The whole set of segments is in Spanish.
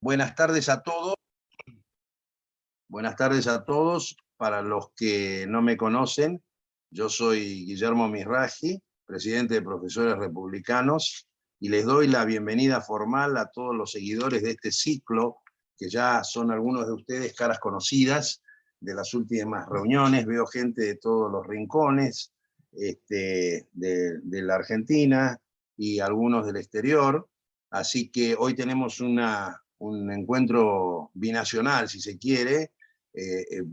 Buenas tardes a todos. Buenas tardes a todos. Para los que no me conocen, yo soy Guillermo Misraji, presidente de Profesores Republicanos, y les doy la bienvenida formal a todos los seguidores de este ciclo, que ya son algunos de ustedes caras conocidas de las últimas reuniones. Veo gente de todos los rincones de la Argentina y algunos del exterior. Así que hoy tenemos un encuentro binacional, si se quiere.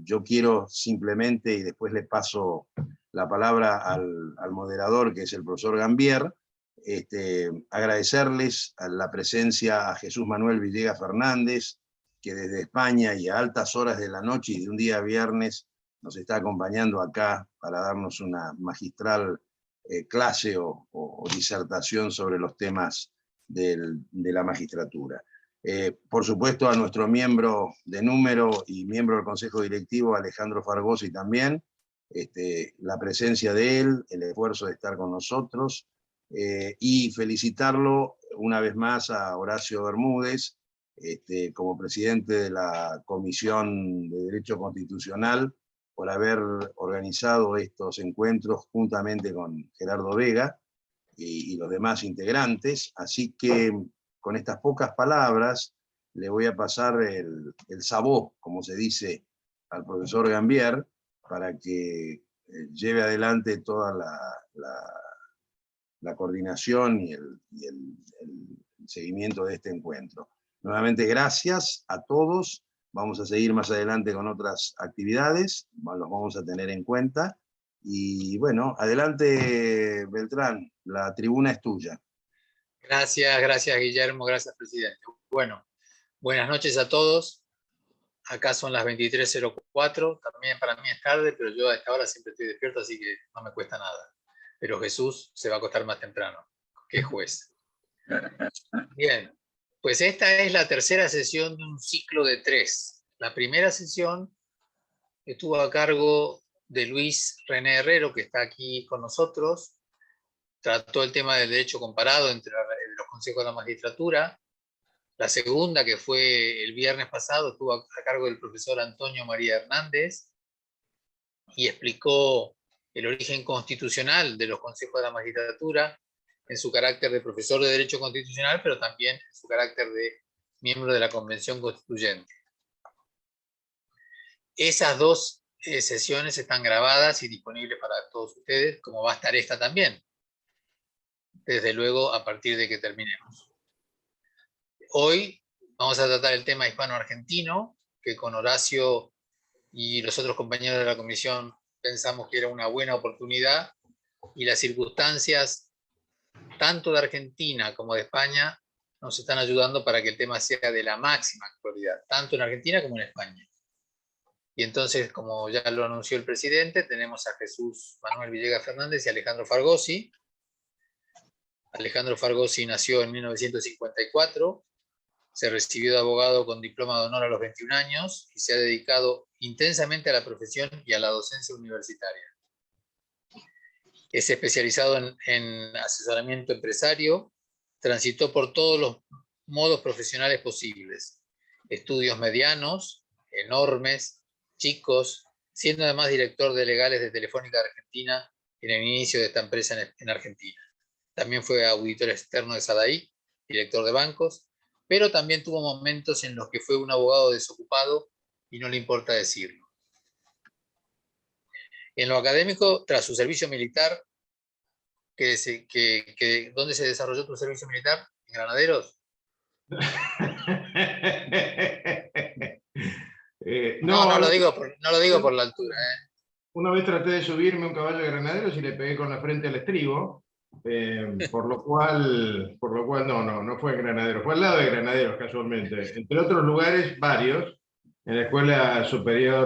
Yo quiero simplemente, y después le paso la palabra al moderador, que es el profesor Gambier, agradecerles a la presencia a Jesús Manuel Villegas Fernández, que desde España y a altas horas de la noche y de un día viernes nos está acompañando acá para darnos una magistral clase o disertación sobre los temas de la magistratura. Por supuesto, a nuestro miembro de número y miembro del Consejo Directivo, Alejandro Fargosi, también, la presencia de él, el esfuerzo de estar con nosotros, y felicitarlo una vez más a Horacio Bermúdez, como presidente de la Comisión de Derecho Constitucional, por haber organizado estos encuentros juntamente con Gerardo Vega y los demás integrantes. Así que con estas pocas palabras le voy a pasar el sabó, como se dice, al profesor Gambier, para que lleve adelante toda la coordinación y el seguimiento de este encuentro. Nuevamente, gracias a todos. Vamos a seguir más adelante con otras actividades, los vamos a tener en cuenta. Y bueno, adelante, Beltrán, la tribuna es tuya. Gracias Guillermo, gracias presidente. Bueno, buenas noches a todos. Acá son las 23:04, también para mí es tarde, pero yo a esta hora siempre estoy despierto, así que no me cuesta nada. Pero Jesús se va a acostar más temprano, que es juez. Bien, pues esta es la tercera sesión de un ciclo de 3. La primera sesión estuvo a cargo de Luis René Herrero, que está aquí con nosotros. Trató el tema del derecho comparado entre los consejos de la magistratura. La segunda, que fue el viernes pasado, estuvo a cargo del profesor Antonio María Hernández y explicó el origen constitucional de los consejos de la magistratura en su carácter de profesor de Derecho Constitucional, pero también en su carácter de miembro de la Convención Constituyente. Esas dos sesiones están grabadas y disponibles para todos ustedes, como va a estar esta también, desde luego a partir de que terminemos. Hoy vamos a tratar el tema hispano-argentino, que con Horacio y los otros compañeros de la comisión pensamos que era una buena oportunidad, y las circunstancias tanto de Argentina como de España nos están ayudando para que el tema sea de la máxima actualidad, tanto en Argentina como en España. Y entonces, como ya lo anunció el presidente, tenemos a Jesús Manuel Villegas Fernández y Alejandro Fargosi. Alejandro Fargosi nació en 1954, se recibió de abogado con diploma de honor a los 21 años y se ha dedicado intensamente a la profesión y a la docencia universitaria. Es especializado en asesoramiento empresario, transitó por todos los modos profesionales posibles, estudios medianos, enormes, chicos, siendo además director de legales de Telefónica Argentina en el inicio de esta empresa en Argentina. También fue auditor externo de SADAI, director de bancos, pero también tuvo momentos en los que fue un abogado desocupado y no le importa decirlo. En lo académico, tras su servicio militar, ¿dónde se desarrolló tu servicio militar? ¿En Granaderos? No lo digo por la altura. Una vez traté de subirme a un caballo de Granaderos y le pegué con la frente al estribo, por lo cual no fue en Granaderos, fue al lado de Granaderos casualmente. Entre otros lugares, varios, en la Escuela Superior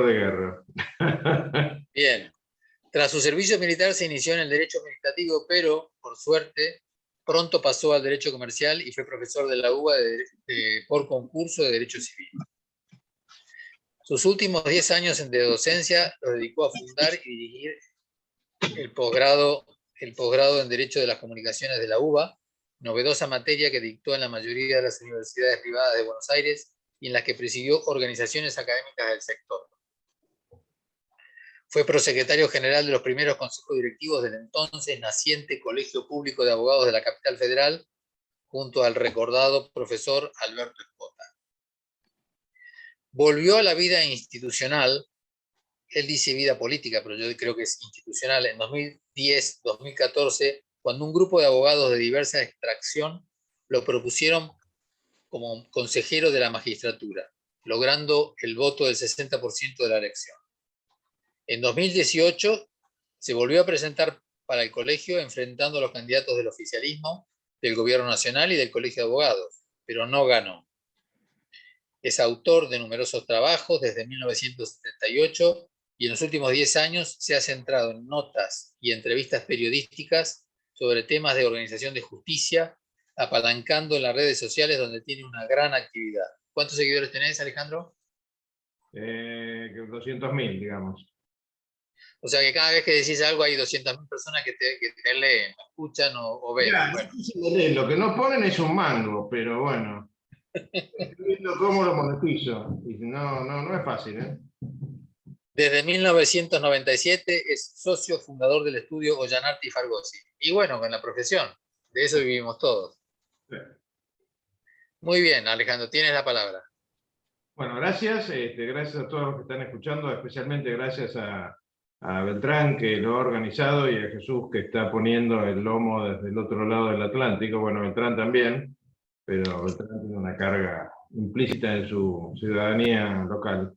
de Guerra. Bien. Tras su servicio militar se inició en el derecho administrativo, pero, por suerte, pronto pasó al derecho comercial y fue profesor de la UBA por concurso de Derecho Civil. Sus últimos 10 años de docencia los dedicó a fundar y dirigir el posgrado en Derecho de las Comunicaciones de la UBA, novedosa materia que dictó en la mayoría de las universidades privadas de Buenos Aires y en las que presidió organizaciones académicas del sector. Fue prosecretario general de los primeros consejos directivos del entonces naciente Colegio Público de Abogados de la Capital Federal, junto al recordado profesor Alberto Espota. Volvió a la vida institucional, él dice vida política, pero yo creo que es institucional, en 2010-2014, cuando un grupo de abogados de diversa extracción lo propusieron como consejero de la magistratura, logrando el voto del 60% de la elección. En 2018 se volvió a presentar para el colegio enfrentando a los candidatos del oficialismo, del Gobierno Nacional y del Colegio de Abogados, pero no ganó. Es autor de numerosos trabajos desde 1978 y en los últimos 10 años se ha centrado en notas y entrevistas periodísticas sobre temas de organización de justicia, apalancando en las redes sociales donde tiene una gran actividad. ¿Cuántos seguidores tenés, Alejandro? 200.000, digamos. O sea que cada vez que decís algo hay 200.000 personas que te leen, escuchan o ven. Mira, bueno. lo que no ponen es un mango, pero bueno. Estoy viendo cómo lo monetizo. Y no es fácil, ¿eh? Desde 1997 es socio fundador del estudio Ollanarti y Fargosi. Y bueno, con la profesión, de eso vivimos todos. Sí. Muy bien, Alejandro, tienes la palabra. Bueno, gracias. Gracias a todos los que están escuchando, especialmente gracias a Beltrán, que lo ha organizado, y a Jesús, que está poniendo el lomo desde el otro lado del Atlántico. Bueno, Beltrán también, pero Beltrán tiene una carga implícita en su ciudadanía local.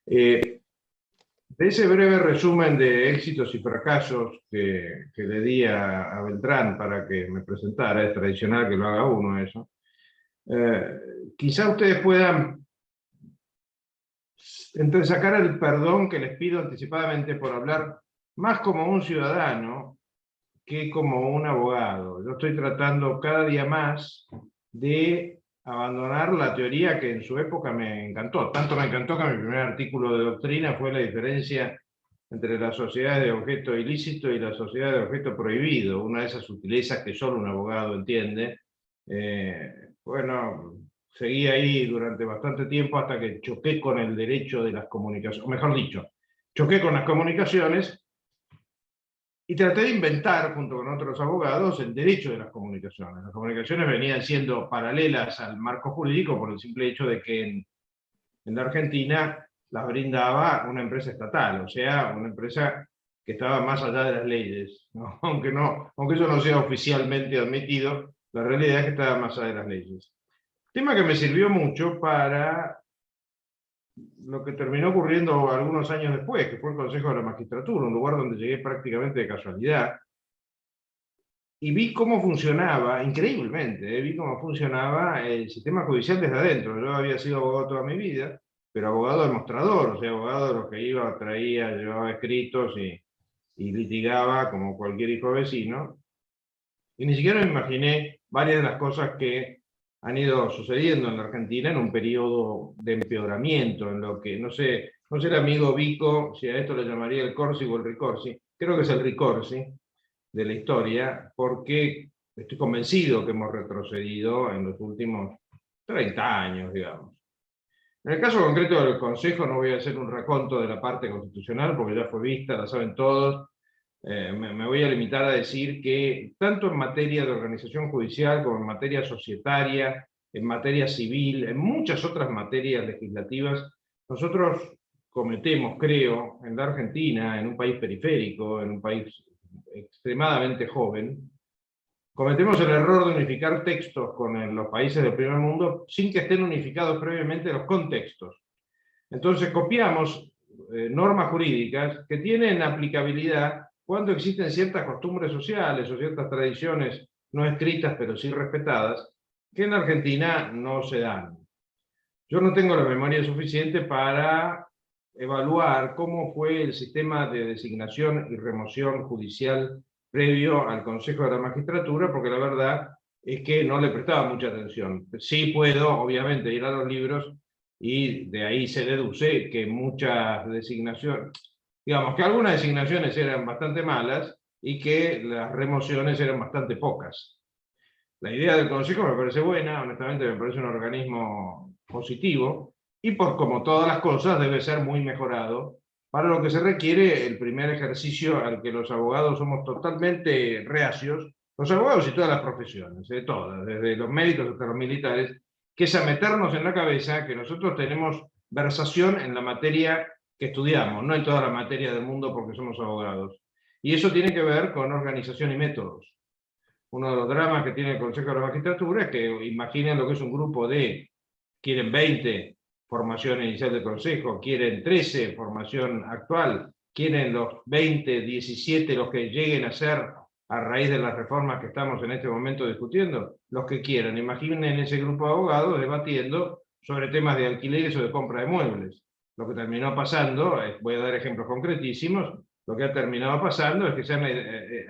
De ese breve resumen de éxitos y fracasos que le di a Beltrán para que me presentara, es tradicional que lo haga uno eso, quizá ustedes puedan entresacar el perdón que les pido anticipadamente por hablar más como un ciudadano que como un abogado. Yo estoy tratando cada día más de abandonar la teoría que en su época me encantó. Tanto me encantó que mi primer artículo de doctrina fue la diferencia entre la sociedad de objeto ilícito y la sociedad de objeto prohibido, una de esas sutilezas que solo un abogado entiende. Bueno, seguí ahí durante bastante tiempo hasta que choqué con el derecho de las comunicaciones, o mejor dicho, choqué con las comunicaciones y traté de inventar, junto con otros abogados, el derecho de las comunicaciones. Las comunicaciones venían siendo paralelas al marco jurídico por el simple hecho de que en la Argentina las brindaba una empresa estatal, o sea, una empresa que estaba más allá de las leyes, ¿no? Aunque eso no sea oficialmente admitido, la realidad es que estaba más allá de las leyes. Tema que me sirvió mucho para lo que terminó ocurriendo algunos años después, que fue el Consejo de la Magistratura, un lugar donde llegué prácticamente de casualidad, y vi cómo funcionaba, increíblemente, vi cómo funcionaba el sistema judicial desde adentro. Yo había sido abogado toda mi vida, pero abogado demostrador, o sea, abogado de los que iba, traía, llevaba escritos y litigaba como cualquier hijo vecino, y ni siquiera me imaginé varias de las cosas que han ido sucediendo en la Argentina en un periodo de empeoramiento, en lo que, no sé el amigo Vico si a esto le llamaría el Corsi o el Ricorsi, creo que es el Ricorsi de la historia, porque estoy convencido que hemos retrocedido en los últimos 30 años, digamos. En el caso concreto del Consejo no voy a hacer un raconto de la parte constitucional, porque ya fue vista, la saben todos. Me voy a limitar a decir que tanto en materia de organización judicial como en materia societaria, en materia civil, en muchas otras materias legislativas, nosotros cometemos, creo, en la Argentina, en un país periférico, en un país extremadamente joven, cometemos el error de unificar textos con los países del primer mundo sin que estén unificados previamente los contextos. Entonces copiamos normas jurídicas que tienen aplicabilidad cuando existen ciertas costumbres sociales o ciertas tradiciones no escritas pero sí respetadas, que en Argentina no se dan. Yo no tengo la memoria suficiente para evaluar cómo fue el sistema de designación y remoción judicial previo al Consejo de la Magistratura, porque la verdad es que no le prestaba mucha atención. Sí puedo, obviamente, ir a los libros y de ahí se deduce que muchas designaciones, digamos que algunas designaciones eran bastante malas y que las remociones eran bastante pocas. La idea del Consejo me parece buena, honestamente me parece un organismo positivo, y por como todas las cosas debe ser muy mejorado, para lo que se requiere el primer ejercicio al que los abogados somos totalmente reacios, los abogados y todas las profesiones, todas, desde los médicos hasta los militares, que es a meternos en la cabeza que nosotros tenemos versación en la materia que estudiamos, no en toda la materia del mundo porque somos abogados. Y eso tiene que ver con organización y métodos. Uno de los dramas que tiene el Consejo de la Magistratura es que imaginen lo que es un grupo de, quieren 20, formación inicial del Consejo, quieren 13, formación actual, quieren los 20, 17, los que lleguen a ser a raíz de las reformas que estamos en este momento discutiendo, los que quieran. Imaginen ese grupo de abogados debatiendo sobre temas de alquileres o de compra de muebles. Lo que terminó pasando, voy a dar ejemplos concretísimos, lo que ha terminado pasando es que se han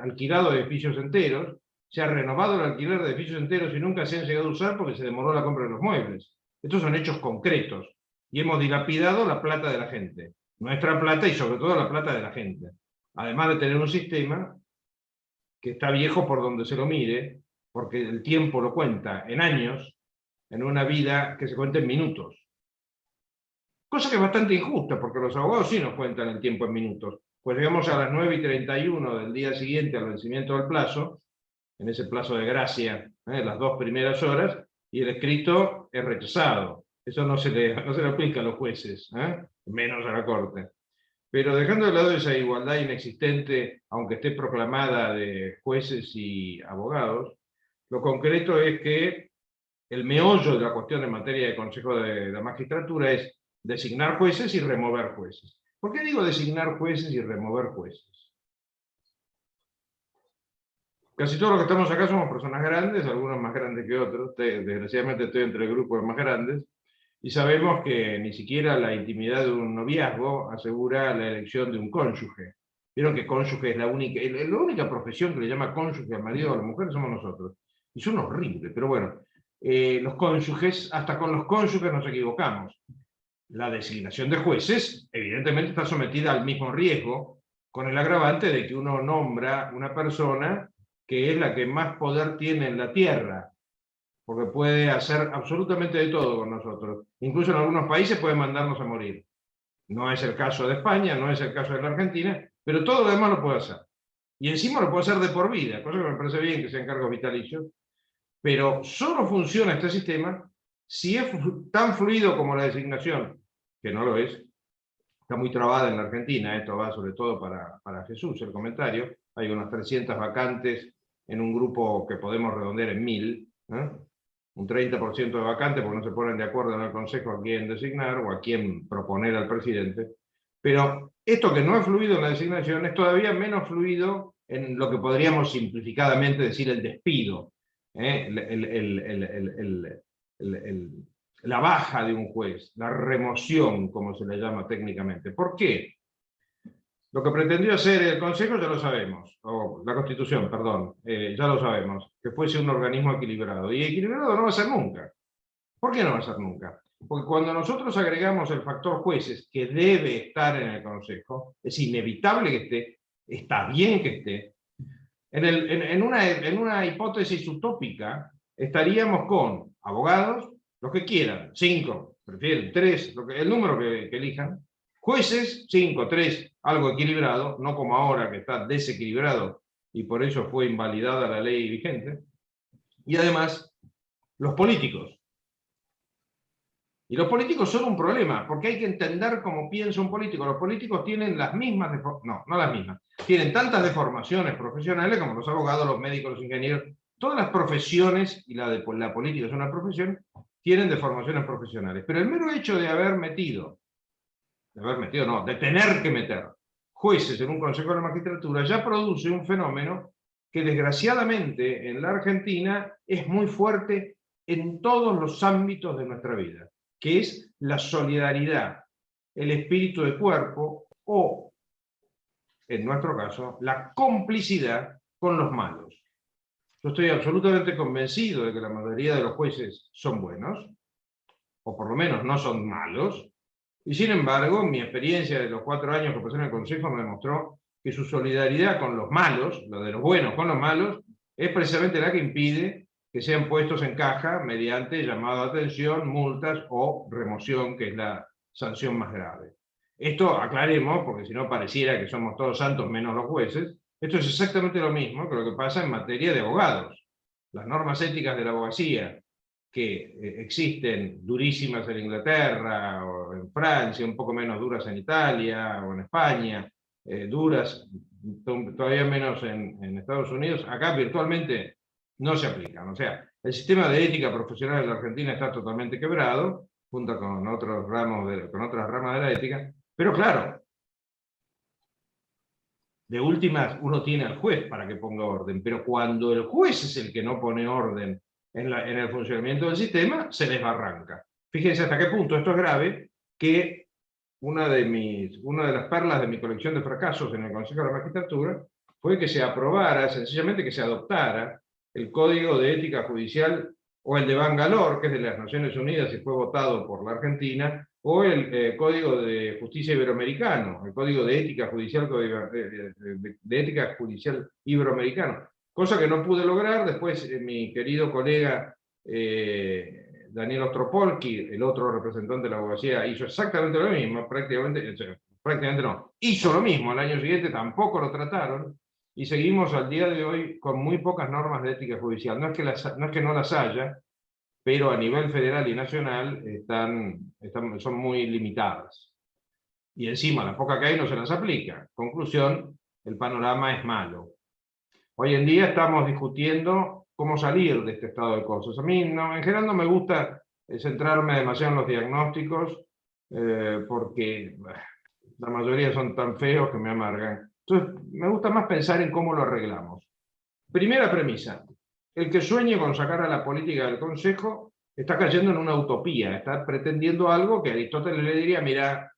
alquilado edificios enteros, se ha renovado el alquiler de edificios enteros y nunca se han llegado a usar porque se demoró la compra de los muebles. Estos son hechos concretos y hemos dilapidado la plata de la gente, nuestra plata y sobre todo la plata de la gente. Además de tener un sistema que está viejo por donde se lo mire, porque el tiempo lo cuenta en años, en una vida que se cuenta en minutos. Cosa que es bastante injusta, porque los abogados sí nos cuentan el tiempo en minutos. Pues llegamos a las 9:31 del día siguiente al vencimiento del plazo, en ese plazo de gracia, las 2 primeras horas, y el escrito es rechazado. Eso no se le aplica a los jueces, menos a la Corte. Pero dejando de lado esa igualdad inexistente, aunque esté proclamada, de jueces y abogados, lo concreto es que el meollo de la cuestión en materia de Consejo de la Magistratura es designar jueces y remover jueces. ¿Por qué digo designar jueces y remover jueces? Casi todos los que estamos acá somos personas grandes, algunos más grandes que otros, desgraciadamente estoy entre el grupo de más grandes, y sabemos que ni siquiera la intimidad de un noviazgo asegura la elección de un cónyuge. Vieron que cónyuge es la única profesión que le llama cónyuge al marido o a la mujer somos nosotros. Y son horribles, pero bueno, los cónyuges, hasta con los cónyuges nos equivocamos. La designación de jueces, evidentemente, está sometida al mismo riesgo, con el agravante de que uno nombra una persona que es la que más poder tiene en la tierra, porque puede hacer absolutamente de todo con nosotros. Incluso en algunos países puede mandarnos a morir. No es el caso de España, no es el caso de la Argentina, pero todo lo demás lo puede hacer. Y encima lo puede hacer de por vida, cosa que me parece bien que sean cargos vitalicios, pero solo funciona este sistema si es tan fluido como la designación, que no lo es. Está muy trabada en la Argentina, esto va sobre todo para Jesús, el comentario. Hay unas 300 vacantes en un grupo que podemos redondear en 1000, un 30% de vacantes porque no se ponen de acuerdo en el Consejo a quién designar o a quién proponer al presidente. Pero esto que no es fluido en la designación es todavía menos fluido en lo que podríamos simplificadamente decir el despido, la baja de un juez, la remoción, como se le llama técnicamente. ¿Por qué? Lo que pretendió hacer el Consejo ya lo sabemos, o la Constitución, perdón, ya lo sabemos, que fuese un organismo equilibrado. Y equilibrado no va a ser nunca. ¿Por qué no va a ser nunca? Porque cuando nosotros agregamos el factor jueces, que debe estar en el Consejo, es inevitable que esté, está bien que esté, en una hipótesis utópica, estaríamos con abogados, los que quieran, 5, prefieren 3, el número que elijan, jueces, 5, 3, algo equilibrado, no como ahora que está desequilibrado y por eso fue invalidada la ley vigente, y además los políticos. Y los políticos son un problema, porque hay que entender cómo piensa un político. Los políticos tienen las mismas, no las mismas, tienen tantas deformaciones profesionales como los abogados, los médicos, los ingenieros, todas las profesiones, y la política es una profesión, tienen deformaciones profesionales. Pero el mero hecho de de tener que meter jueces en un Consejo de la Magistratura ya produce un fenómeno que desgraciadamente en la Argentina es muy fuerte en todos los ámbitos de nuestra vida, que es la solidaridad, el espíritu de cuerpo o, en nuestro caso, la complicidad con los malos. Yo estoy absolutamente convencido de que la mayoría de los jueces son buenos, o por lo menos no son malos, y sin embargo, mi experiencia de los 4 años que pasé en el Consejo me demostró que su solidaridad con los malos, lo de los buenos con los malos, es precisamente la que impide que sean puestos en caja mediante llamado de atención, multas o remoción, que es la sanción más grave. Esto aclaremos, porque si no pareciera que somos todos santos menos los jueces. Esto es exactamente lo mismo que lo que pasa en materia de abogados. Las normas éticas de la abogacía, que existen durísimas en Inglaterra o en Francia, un poco menos duras en Italia o en España, duras todavía menos en Estados Unidos, acá virtualmente no se aplican. O sea, el sistema de ética profesional en la Argentina está totalmente quebrado, junto con otras ramas de la ética, pero claro, de últimas uno tiene al juez para que ponga orden, pero cuando el juez es el que no pone orden en el funcionamiento del sistema, se desbarranca. Fíjense hasta qué punto esto es grave, que una de las perlas de mi colección de fracasos en el Consejo de la Magistratura fue que se aprobara, sencillamente que se adoptara, el Código de Ética Judicial, o el de Bangalore, que es de las Naciones Unidas y fue votado por la Argentina, o el Código de Justicia Iberoamericano, el Código de Ética Judicial, de Ética Judicial Iberoamericano, cosa que no pude lograr. Después mi querido colega Daniel Ostropolsky, el otro representante de la abogacía, hizo exactamente lo mismo, prácticamente no, hizo lo mismo, al año siguiente tampoco lo trataron, y seguimos al día de hoy con muy pocas normas de ética judicial. No es que no las haya, pero a nivel federal y nacional son muy limitadas. Y encima, la poca que hay no se las aplica. Conclusión, el panorama es malo. Hoy en día estamos discutiendo cómo salir de este estado de cosas. A mí, en general, no me gusta centrarme demasiado en los diagnósticos, porque la mayoría son tan feos que me amargan. Entonces, me gusta más pensar en cómo lo arreglamos. Primera premisa: el que sueñe con sacar a la política del Consejo está cayendo en una utopía, está pretendiendo algo que Aristóteles le diría: mira,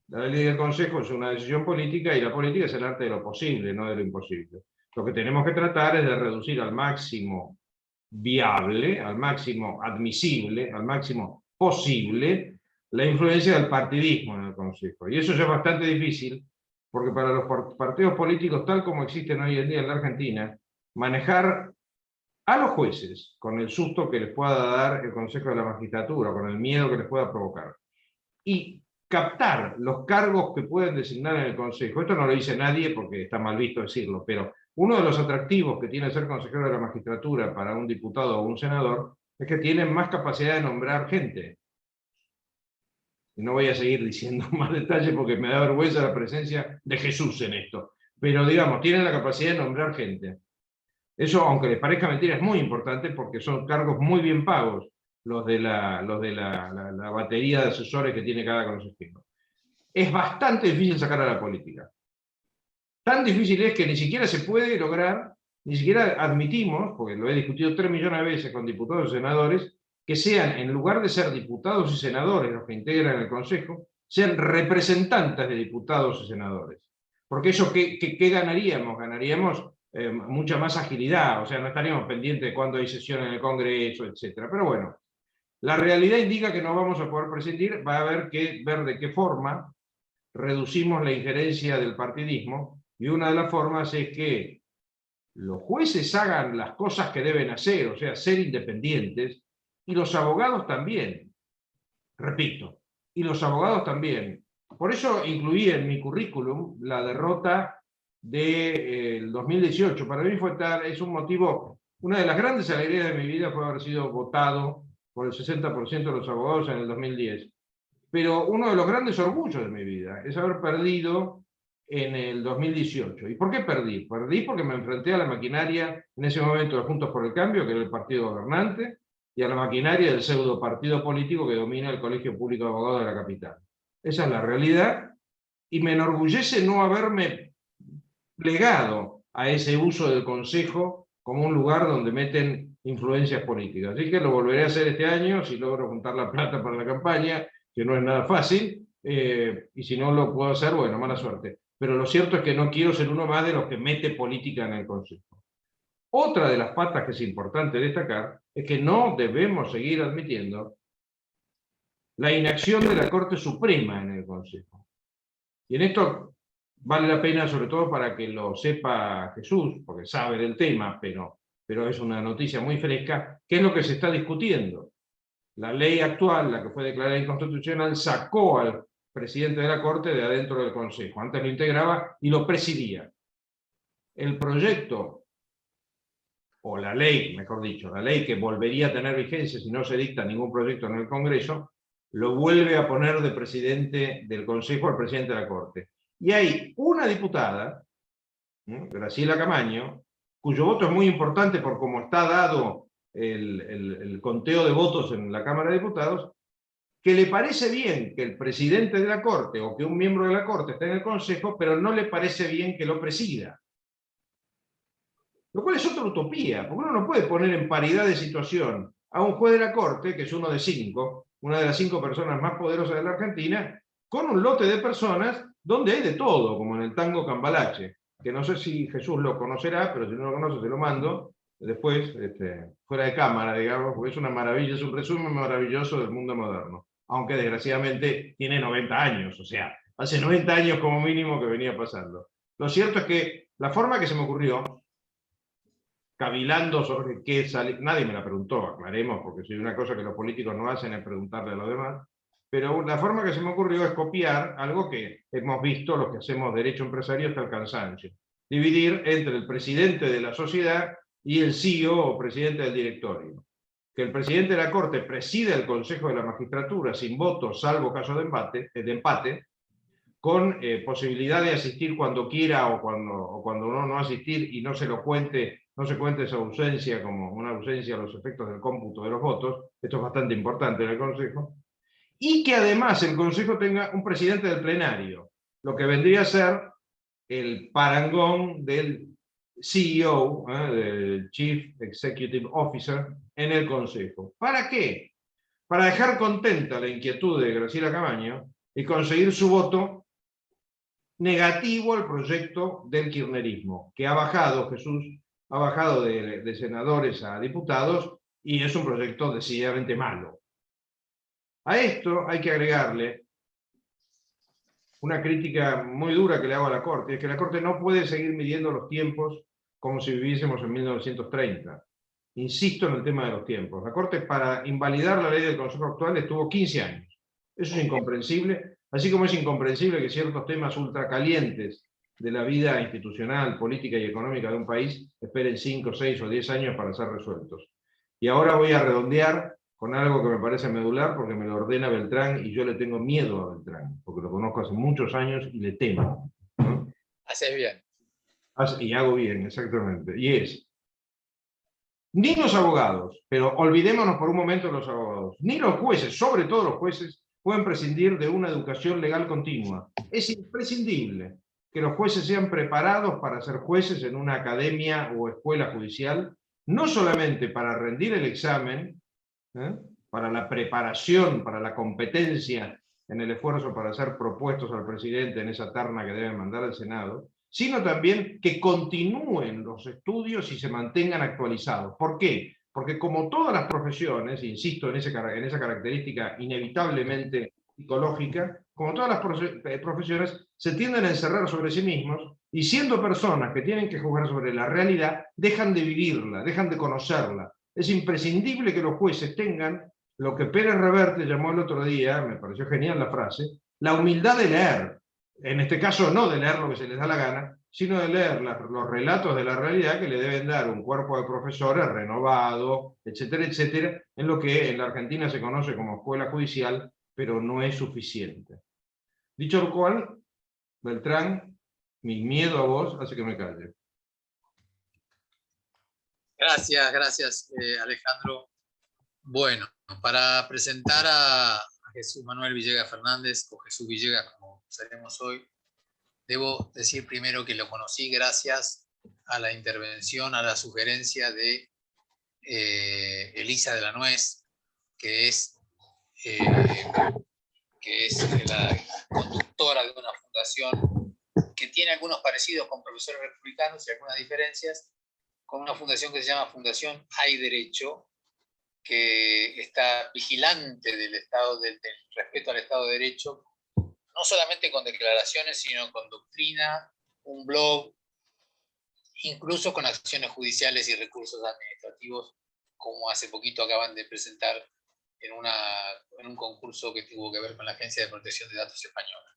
la ley del Consejo es una decisión política y la política es el arte de lo posible, no de lo imposible. Lo que tenemos que tratar es de reducir al máximo viable, al máximo admisible, al máximo posible, la influencia del partidismo en el Consejo. Y eso ya es bastante difícil, porque para los partidos políticos, tal como existen hoy en día en la Argentina, manejar a los jueces con el susto que les pueda dar el Consejo de la Magistratura, con el miedo que les pueda provocar, y captar los cargos que pueden designar en el Consejo. Esto no lo dice nadie porque está mal visto decirlo, pero uno de los atractivos que tiene ser consejero de la magistratura para un diputado o un senador es que tienen más capacidad de nombrar gente. Y no voy a seguir diciendo más detalles porque me da vergüenza la presencia de Jesús en esto. Pero digamos, tienen la capacidad de nombrar gente. Eso, aunque les parezca mentira, es muy importante porque son cargos muy bien pagos los de la batería de asesores que tiene cada consejero. Es bastante difícil sacar a la política. Tan difícil es que ni siquiera se puede lograr, ni siquiera admitimos, porque lo he discutido 3 millones de veces con diputados y senadores, que sean, en lugar de ser diputados y senadores los que integran el Consejo, sean representantes de diputados y senadores. Porque eso, ¿qué ganaríamos? Ganaríamos mucha más agilidad, o sea, no estaríamos pendientes de cuándo hay sesión en el Congreso, etc. Pero bueno, la realidad indica que no vamos a poder prescindir, va a haber que ver de qué forma reducimos la injerencia del partidismo, y una de las formas es que los jueces hagan las cosas que deben hacer, o sea, ser independientes, y los abogados también. Repito, y los abogados también. Por eso incluí en mi currículum la derrota del 2018. Para mí es un motivo, una de las grandes alegrías de mi vida fue haber sido votado por el 60% de los abogados en el 2010. Pero uno de los grandes orgullos de mi vida es haber perdido en el 2018. ¿Y por qué perdí? Perdí porque me enfrenté a la maquinaria en ese momento de Juntos por el Cambio, que era el partido gobernante, y a la maquinaria del pseudo partido político que domina el Colegio Público de Abogados de la capital. Esa es la realidad, y me enorgullece no haberme plegado a ese uso del Consejo como un lugar donde meten influencias políticas. Así que lo volveré a hacer este año, si logro juntar la plata para la campaña, que no es nada fácil, y si no lo puedo hacer, bueno, mala suerte. Pero lo cierto es que no quiero ser uno más de los que mete política en el Consejo. Otra de las patas que es importante destacar es que no debemos seguir admitiendo la inacción de la Corte Suprema en el Consejo. Y en esto vale la pena, sobre todo para que lo sepa Jesús, porque sabe del tema, pero pero es una noticia muy fresca, ¿qué es lo que se está discutiendo? La ley actual, la que fue declarada inconstitucional, sacó al presidente de la Corte de adentro del Consejo. Antes lo integraba y lo presidía. El proyecto, o la ley, mejor dicho, la ley que volvería a tener vigencia si no se dicta ningún proyecto en el Congreso, lo vuelve a poner de presidente del Consejo al presidente de la Corte. Y hay una diputada, Graciela Camaño, cuyo voto es muy importante por cómo está dado el conteo de votos en la Cámara de Diputados, que le parece bien que el presidente de la Corte o que un miembro de la Corte esté en el Consejo, pero no le parece bien que lo presida. Lo cual es otra utopía, porque uno no puede poner en paridad de situación a un juez de la Corte, que es uno de 5, una de las 5 personas más poderosas de la Argentina, con un lote de personas donde hay de todo, como en el tango Cambalache, que no sé si Jesús lo conocerá, pero si no lo conoce se lo mando después, fuera de cámara, digamos, porque es una maravilla, es un resumen maravilloso del mundo moderno, aunque desgraciadamente tiene 90 años, o sea, hace 90 años como mínimo que venía pasando. Lo cierto es que la forma que se me ocurrió, cavilando sobre qué salir, nadie me la preguntó, aclaremos, porque si hay una cosa que los políticos no hacen es preguntarle a los demás, pero la forma que se me ocurrió es copiar algo que hemos visto los que hacemos derecho empresario hasta el cansancio. Dividir entre el presidente de la sociedad y el CEO o presidente del directorio. Que el presidente de la Corte preside el Consejo de la Magistratura sin votos, salvo caso de empate, con posibilidad de asistir cuando quiera o cuando no asistir y no se cuente esa ausencia como una ausencia a los efectos del cómputo de los votos. Esto es bastante importante en el Consejo. Y que además el Consejo tenga un presidente del plenario, lo que vendría a ser el parangón del CEO, del Chief Executive Officer, en el Consejo. ¿Para qué? Para dejar contenta la inquietud de Graciela Camaño y conseguir su voto negativo al proyecto del kirchnerismo, que ha bajado, Jesús, ha bajado de senadores a diputados, y es un proyecto decididamente malo. A esto hay que agregarle una crítica muy dura que le hago a la Corte, es que la Corte no puede seguir midiendo los tiempos como si viviésemos en 1930. Insisto en el tema de los tiempos. La Corte, para invalidar la ley del Consejo actual, estuvo 15 años. Eso es incomprensible, así como es incomprensible que ciertos temas ultracalientes de la vida institucional, política y económica de un país esperen 5, 6 o 10 años para ser resueltos. Y ahora voy a redondear con algo que me parece medular, porque me lo ordena Beltrán, y yo le tengo miedo a Beltrán, porque lo conozco hace muchos años y le temo, ¿no? Haces bien. Y hago bien, exactamente. Y es, ni los abogados, pero olvidémonos por un momento de los abogados, ni los jueces, sobre todo los jueces, pueden prescindir de una educación legal continua. Es imprescindible que los jueces sean preparados para ser jueces en una academia o escuela judicial, no solamente para rendir el examen, para la preparación, para la competencia en el esfuerzo para ser propuestos al presidente en esa terna que deben mandar al Senado, sino también que continúen los estudios y se mantengan actualizados. ¿Por qué? Porque como todas las profesiones, insisto en esa característica inevitablemente psicológica, como todas las profesiones, se tienden a encerrar sobre sí mismos, y siendo personas que tienen que jugar sobre la realidad, dejan de vivirla, dejan de conocerla. Es imprescindible que los jueces tengan lo que Pérez Reverte llamó el otro día, me pareció genial la frase, la humildad de leer. En este caso no de leer lo que se les da la gana, sino de leer los relatos de la realidad que le deben dar un cuerpo de profesores renovado, etcétera, etcétera, en lo que en la Argentina se conoce como escuela judicial, pero no es suficiente. Dicho lo cual, Beltrán, mi miedo a vos hace que me calle. Gracias, Alejandro. Bueno, para presentar a Jesús Manuel Villegas Fernández, o Jesús Villegas, como sabemos hoy, debo decir primero que lo conocí gracias a la intervención, a la sugerencia de Elisa de la Nuez, que es la conductora de una fundación que tiene algunos parecidos con Profesores Republicanos y algunas diferencias, con una fundación que se llama Fundación Hay Derecho, que está vigilante del respeto al Estado de Derecho, no solamente con declaraciones, sino con doctrina, un blog incluso con acciones judiciales y recursos administrativos, como hace poquito acaban de presentar en un concurso que tuvo que ver con la Agencia de Protección de Datos Española.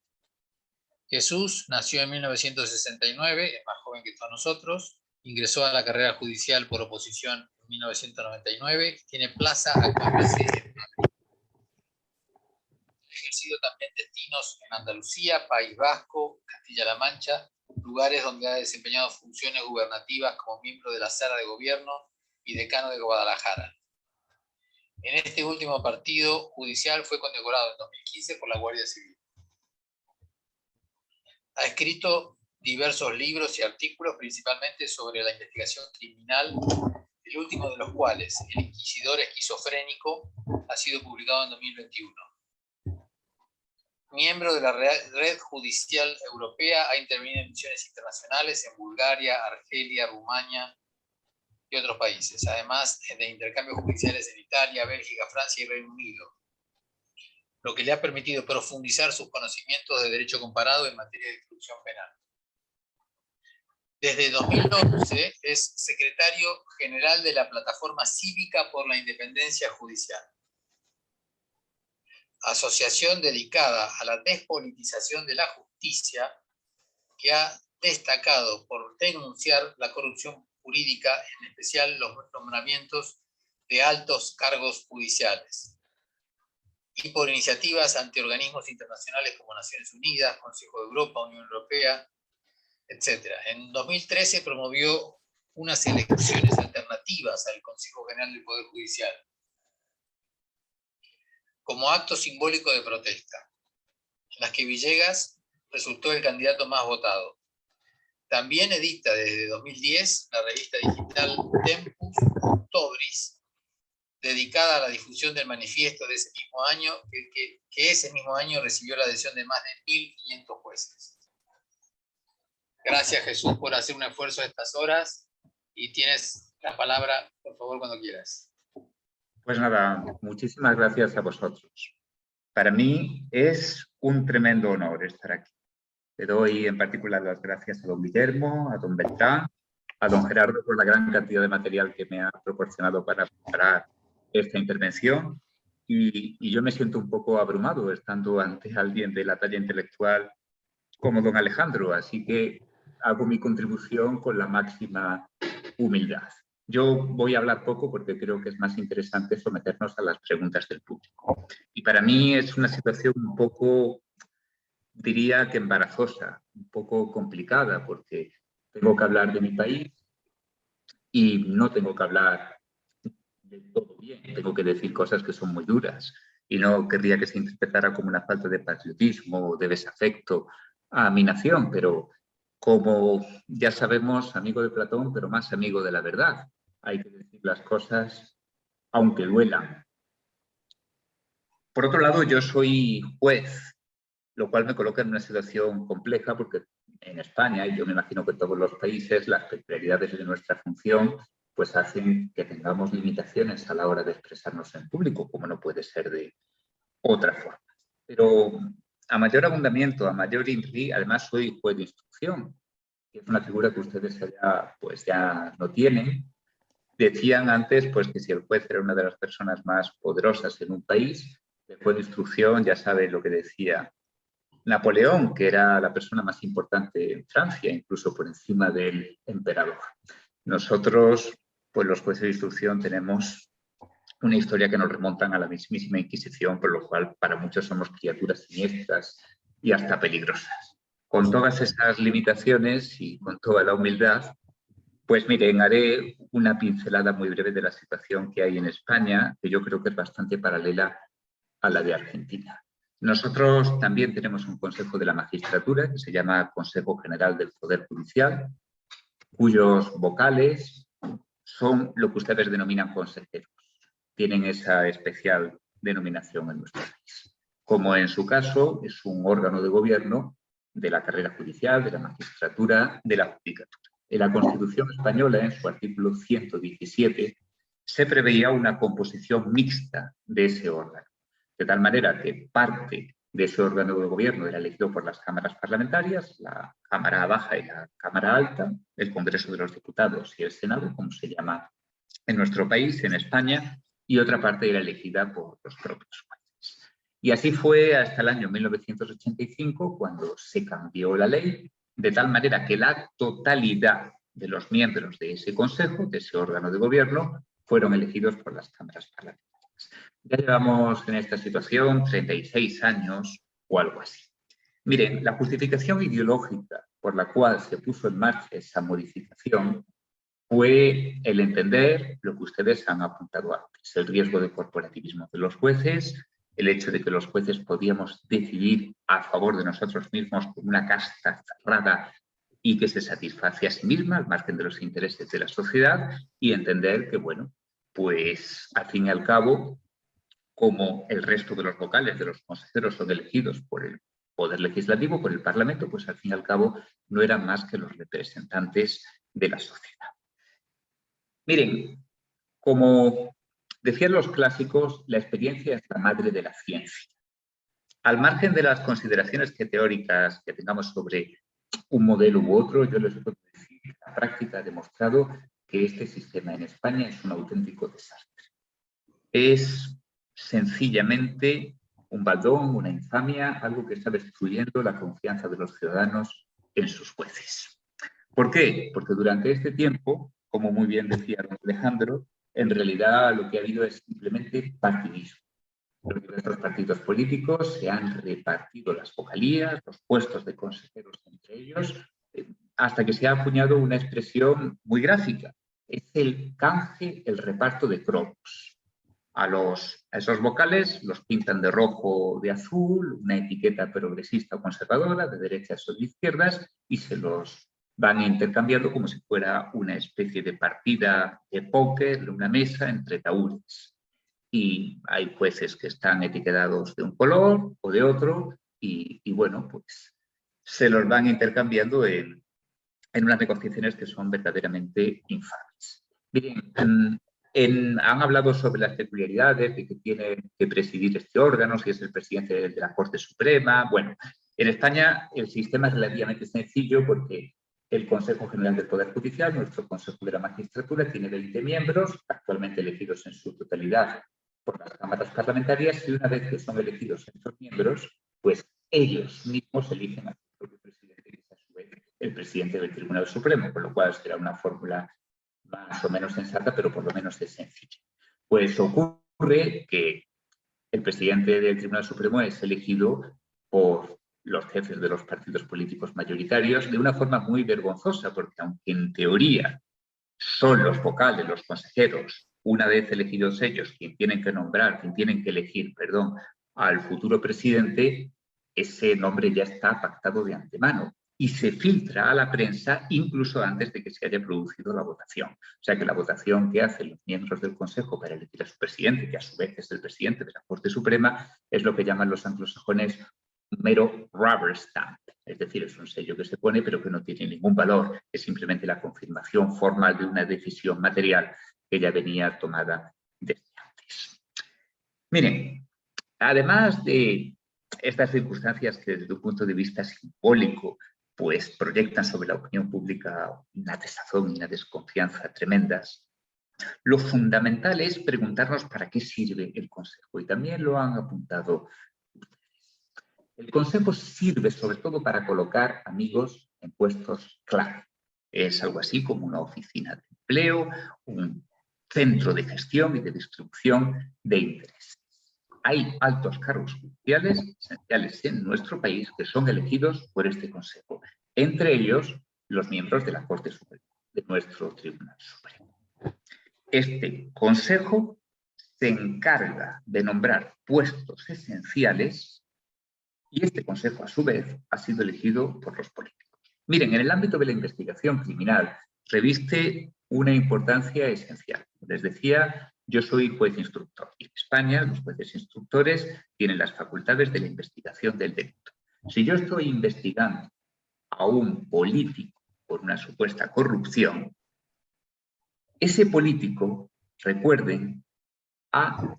Jesús nació en 1969, es más joven que todos nosotros, ingresó a la carrera judicial por oposición en 1999, tiene plaza actualmente en Madrid. Ha ejercido también destinos en Andalucía, País Vasco, Castilla-La Mancha, lugares donde ha desempeñado funciones gubernativas como miembro de la Sala de Gobierno y decano de Guadalajara. En este último partido judicial fue condecorado en 2015 por la Guardia Civil. Ha escrito diversos libros y artículos, principalmente sobre la investigación criminal, el último de los cuales, El Inquisidor Esquizofrénico, ha sido publicado en 2021. Miembro de la Red Judicial Europea, ha intervenido en misiones internacionales en Bulgaria, Argelia, Rumania y otros países, además de intercambios judiciales en Italia, Bélgica, Francia y Reino Unido, lo que le ha permitido profundizar sus conocimientos de derecho comparado en materia de instrucción penal. Desde 2011 es secretario general de la Plataforma Cívica por la Independencia Judicial, asociación dedicada a la despolitización de la justicia, que ha destacado por denunciar la corrupción jurídica, en especial los nombramientos de altos cargos judiciales, y por iniciativas ante organismos internacionales como Naciones Unidas, Consejo de Europa, Unión Europea, etc. En 2013 promovió unas elecciones alternativas al Consejo General del Poder Judicial, como acto simbólico de protesta, en las que Villegas resultó el candidato más votado. También edita desde 2010 la revista digital Tempus Octobris, dedicada a la difusión del manifiesto de ese mismo año, que ese mismo año recibió la adhesión de más de 1.500 jueces. Gracias, Jesús, por hacer un esfuerzo a estas horas, y tienes la palabra, por favor, cuando quieras. Pues nada, muchísimas gracias a vosotros. Para mí es un tremendo honor estar aquí. Le doy en particular las gracias a don Guillermo, a don Beltrán, a don Gerardo por la gran cantidad de material que me ha proporcionado para preparar esta intervención, y yo me siento un poco abrumado estando ante alguien de la talla intelectual como don Alejandro, así que hago mi contribución con la máxima humildad. Yo voy a hablar poco porque creo que es más interesante someternos a las preguntas del público. Y para mí es una situación un poco, diría que embarazosa, un poco complicada, porque tengo que hablar de mi país y no tengo que hablar de todo bien. Tengo que decir cosas que son muy duras y no querría que se interpretara como una falta de patriotismo o de desafecto a mi nación, pero como ya sabemos, amigo de Platón, pero más amigo de la verdad. Hay que decir las cosas aunque duelan. Por otro lado, yo soy juez, lo cual me coloca en una situación compleja porque en España, y yo me imagino que en todos los países, las peculiaridades de nuestra función pues hacen que tengamos limitaciones a la hora de expresarnos en público, como no puede ser de otra forma. Pero a mayor abundamiento, a mayor intri, además soy juez de instrucción, que es una figura que ustedes ya no tienen. Decían antes pues, que si el juez era una de las personas más poderosas en un país, el juez de instrucción ya sabe lo que decía Napoleón, que era la persona más importante en Francia, incluso por encima del emperador. Nosotros, pues los jueces de instrucción, tenemos una historia que nos remontan a la mismísima Inquisición, por lo cual para muchos somos criaturas siniestras y hasta peligrosas. Con todas esas limitaciones y con toda la humildad, pues miren, haré una pincelada muy breve de la situación que hay en España, que yo creo que es bastante paralela a la de Argentina. Nosotros también tenemos un Consejo de la Magistratura, que se llama Consejo General del Poder Judicial, cuyos vocales son lo que ustedes denominan consejeros. Tienen esa especial denominación en nuestro país. Como en su caso, es un órgano de gobierno de la carrera judicial, de la magistratura, de la judicatura. En la Constitución española, en su artículo 117, se preveía una composición mixta de ese órgano, de tal manera que parte de ese órgano de gobierno era elegido por las cámaras parlamentarias, la Cámara Baja y la Cámara Alta, el Congreso de los Diputados y el Senado, como se llama en nuestro país, en España, y otra parte era elegida por los propios jueces. Y así fue hasta el año 1985, cuando se cambió la ley, de tal manera que la totalidad de los miembros de ese consejo, de ese órgano de gobierno, fueron elegidos por las cámaras parlamentarias. Ya llevamos en esta situación 36 años o algo así. Miren, la justificación ideológica por la cual se puso en marcha esa modificación fue el entender lo que ustedes han apuntado antes, el riesgo de corporativismo de los jueces, el hecho de que los jueces podíamos decidir a favor de nosotros mismos como una casta cerrada y que se satisface a sí misma al margen de los intereses de la sociedad, y entender que, bueno, pues al fin y al cabo, como el resto de los vocales, de los consejeros, son elegidos por el Poder Legislativo, por el Parlamento, pues al fin y al cabo no eran más que los representantes de la sociedad. Miren, como decían los clásicos, la experiencia es la madre de la ciencia. Al margen de las consideraciones teóricas que tengamos sobre un modelo u otro, yo les puedo decir que la práctica ha demostrado que este sistema en España es un auténtico desastre. Es sencillamente un baldón, una infamia, algo que está destruyendo la confianza de los ciudadanos en sus jueces. ¿Por qué? Porque durante este tiempo, como muy bien decía don Alejandro, en realidad lo que ha habido es simplemente partidismo. Los diversos partidos políticos se han repartido las vocalías, los puestos de consejeros entre ellos, hasta que se ha acuñado una expresión muy gráfica. Es el canje, el reparto de cromos. A esos vocales los pintan de rojo o de azul, una etiqueta progresista o conservadora, de derechas o de izquierdas, y se los van intercambiando como si fuera una especie de partida de póker de una mesa entre taúres. Y hay jueces que están etiquetados de un color o de otro, y bueno, pues se los van intercambiando en unas negociaciones que son verdaderamente infames. Miren, han hablado sobre las peculiaridades de que tiene que presidir este órgano, si es el presidente de la Corte Suprema. Bueno, en España el sistema es relativamente sencillo porque el Consejo General del Poder Judicial, nuestro Consejo de la Magistratura, tiene 20 miembros, actualmente elegidos en su totalidad por las cámaras parlamentarias, y una vez que son elegidos estos miembros, pues ellos mismos eligen a su propio presidente, que es a su vez el presidente del Tribunal Supremo, con lo cual será una fórmula más o menos sensata, pero por lo menos es sencilla. Pues ocurre que el presidente del Tribunal Supremo es elegido por los jefes de los partidos políticos mayoritarios de una forma muy vergonzosa, porque aunque en teoría son los vocales, los consejeros, una vez elegidos ellos, quien tienen que elegir, al futuro presidente, ese nombre ya está pactado de antemano y se filtra a la prensa incluso antes de que se haya producido la votación. O sea que la votación que hacen los miembros del Consejo para elegir a su presidente, que a su vez es el presidente de la Corte Suprema, es lo que llaman los anglosajones un mero rubber stamp. Es decir, es un sello que se pone pero que no tiene ningún valor, es simplemente la confirmación formal de una decisión material que ya venía tomada desde antes. Miren, además de estas circunstancias que desde un punto de vista simbólico pues proyectan sobre la opinión pública una desazón y una desconfianza tremendas, lo fundamental es preguntarnos para qué sirve el Consejo, y también lo han apuntado ustedes. El Consejo sirve sobre todo para colocar amigos en puestos clave. Es algo así como una oficina de empleo, un centro de gestión y de distribución de intereses. Hay altos cargos judiciales esenciales en nuestro país que son elegidos por este Consejo, entre ellos los miembros de la Corte Suprema, de nuestro Tribunal Supremo. Este Consejo se encarga de nombrar puestos esenciales y este Consejo, a su vez, ha sido elegido por los políticos. Miren, en el ámbito de la investigación criminal reviste una importancia esencial. Les decía, yo soy juez instructor y en España los jueces instructores tienen las facultades de la investigación del delito. Si yo estoy investigando a un político por una supuesta corrupción, ese político, recuerden, ha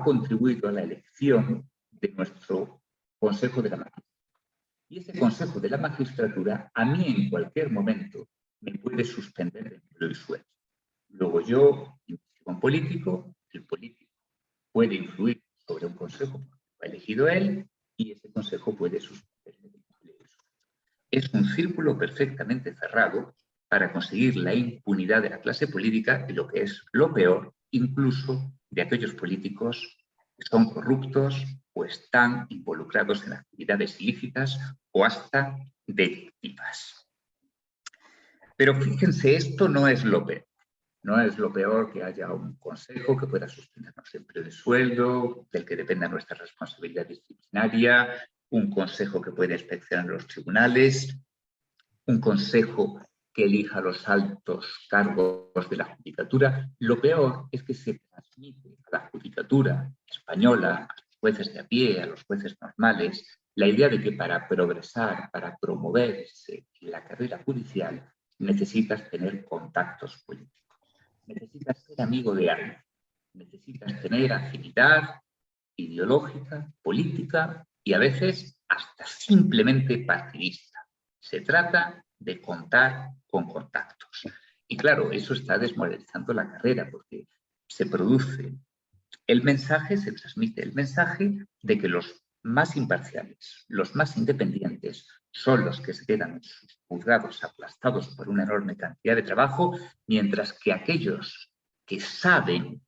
contribuido a la elección de nuestro Consejo de la Magistratura. Y ese Consejo de la Magistratura, a mí en cualquier momento, me puede suspender de empleo y sueldo. Luego yo, investigo un político, el político puede influir sobre un consejo que ha elegido él y ese consejo puede suspenderle de empleo y sueldo. Es un círculo perfectamente cerrado para conseguir la impunidad de la clase política y lo que es lo peor, incluso de aquellos políticos que son corruptos o están involucrados en actividades ilícitas o hasta delictivas. Pero fíjense, esto no es lo peor. No es lo peor que haya un consejo que pueda suspendernos empleo de sueldo, del que dependa nuestra responsabilidad disciplinaria, un consejo que pueda inspeccionar los tribunales, un consejo que elija los altos cargos de la judicatura. Lo peor es que se transmite a la judicatura española, a los jueces de a pie, a los jueces normales, la idea de que para progresar, para promoverse en la carrera judicial, necesitas tener contactos políticos. Necesitas ser amigo de alguien, necesitas tener afinidad ideológica, política y a veces hasta simplemente partidista. Se trata de contar con contactos. Y claro, eso está desmoralizando la carrera porque se produce el mensaje, se transmite el mensaje de que los más imparciales, los más independientes, son los que se quedan en sus juzgados aplastados por una enorme cantidad de trabajo, mientras que aquellos que saben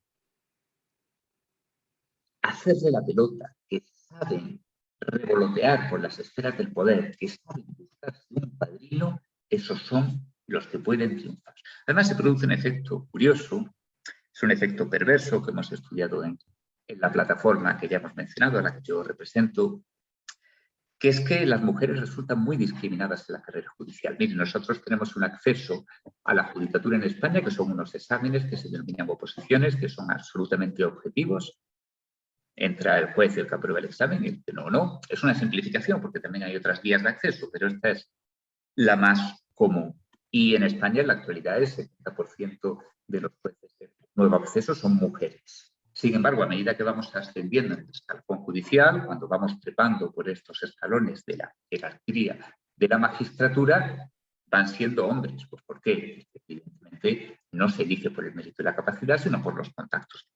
hacerle la pelota, que saben revolotear por las esferas del poder, que saben buscarse un padrino, esos son los que pueden triunfar. Además, se produce un efecto curioso, es un efecto perverso que hemos estudiado en la plataforma que ya hemos mencionado, a la que yo represento, que es que las mujeres resultan muy discriminadas en la carrera judicial. Miren, nosotros tenemos un acceso a la judicatura en España, que son unos exámenes que se denominan oposiciones, que son absolutamente objetivos. Entra el juez y el que aprueba el examen y el que no. Es una simplificación porque también hay otras vías de acceso, pero esta es la más común. Y en España en la actualidad el 70% de los jueces de nuevo acceso son mujeres. Sin embargo, a medida que vamos ascendiendo en el escalafón judicial, cuando vamos trepando por estos escalones de la jerarquía de la magistratura, van siendo hombres. Pues ¿por qué? Evidentemente no se elige por el mérito y la capacidad, sino por los contactos.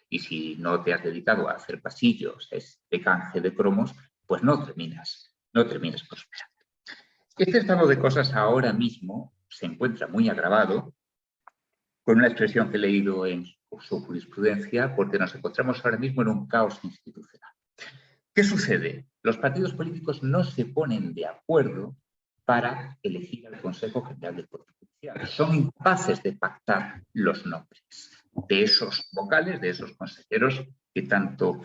Y si no te has dedicado a hacer pasillos, de canje de cromos, pues no terminas prosperando. Este estado de cosas ahora mismo se encuentra muy agravado con una expresión que he leído en su jurisprudencia, porque nos encontramos ahora mismo en un caos institucional. ¿Qué sucede? Los partidos políticos no se ponen de acuerdo para elegir al Consejo General del Poder Judicial. Son incapaces de pactar los nombres de esos vocales, de esos consejeros que tanto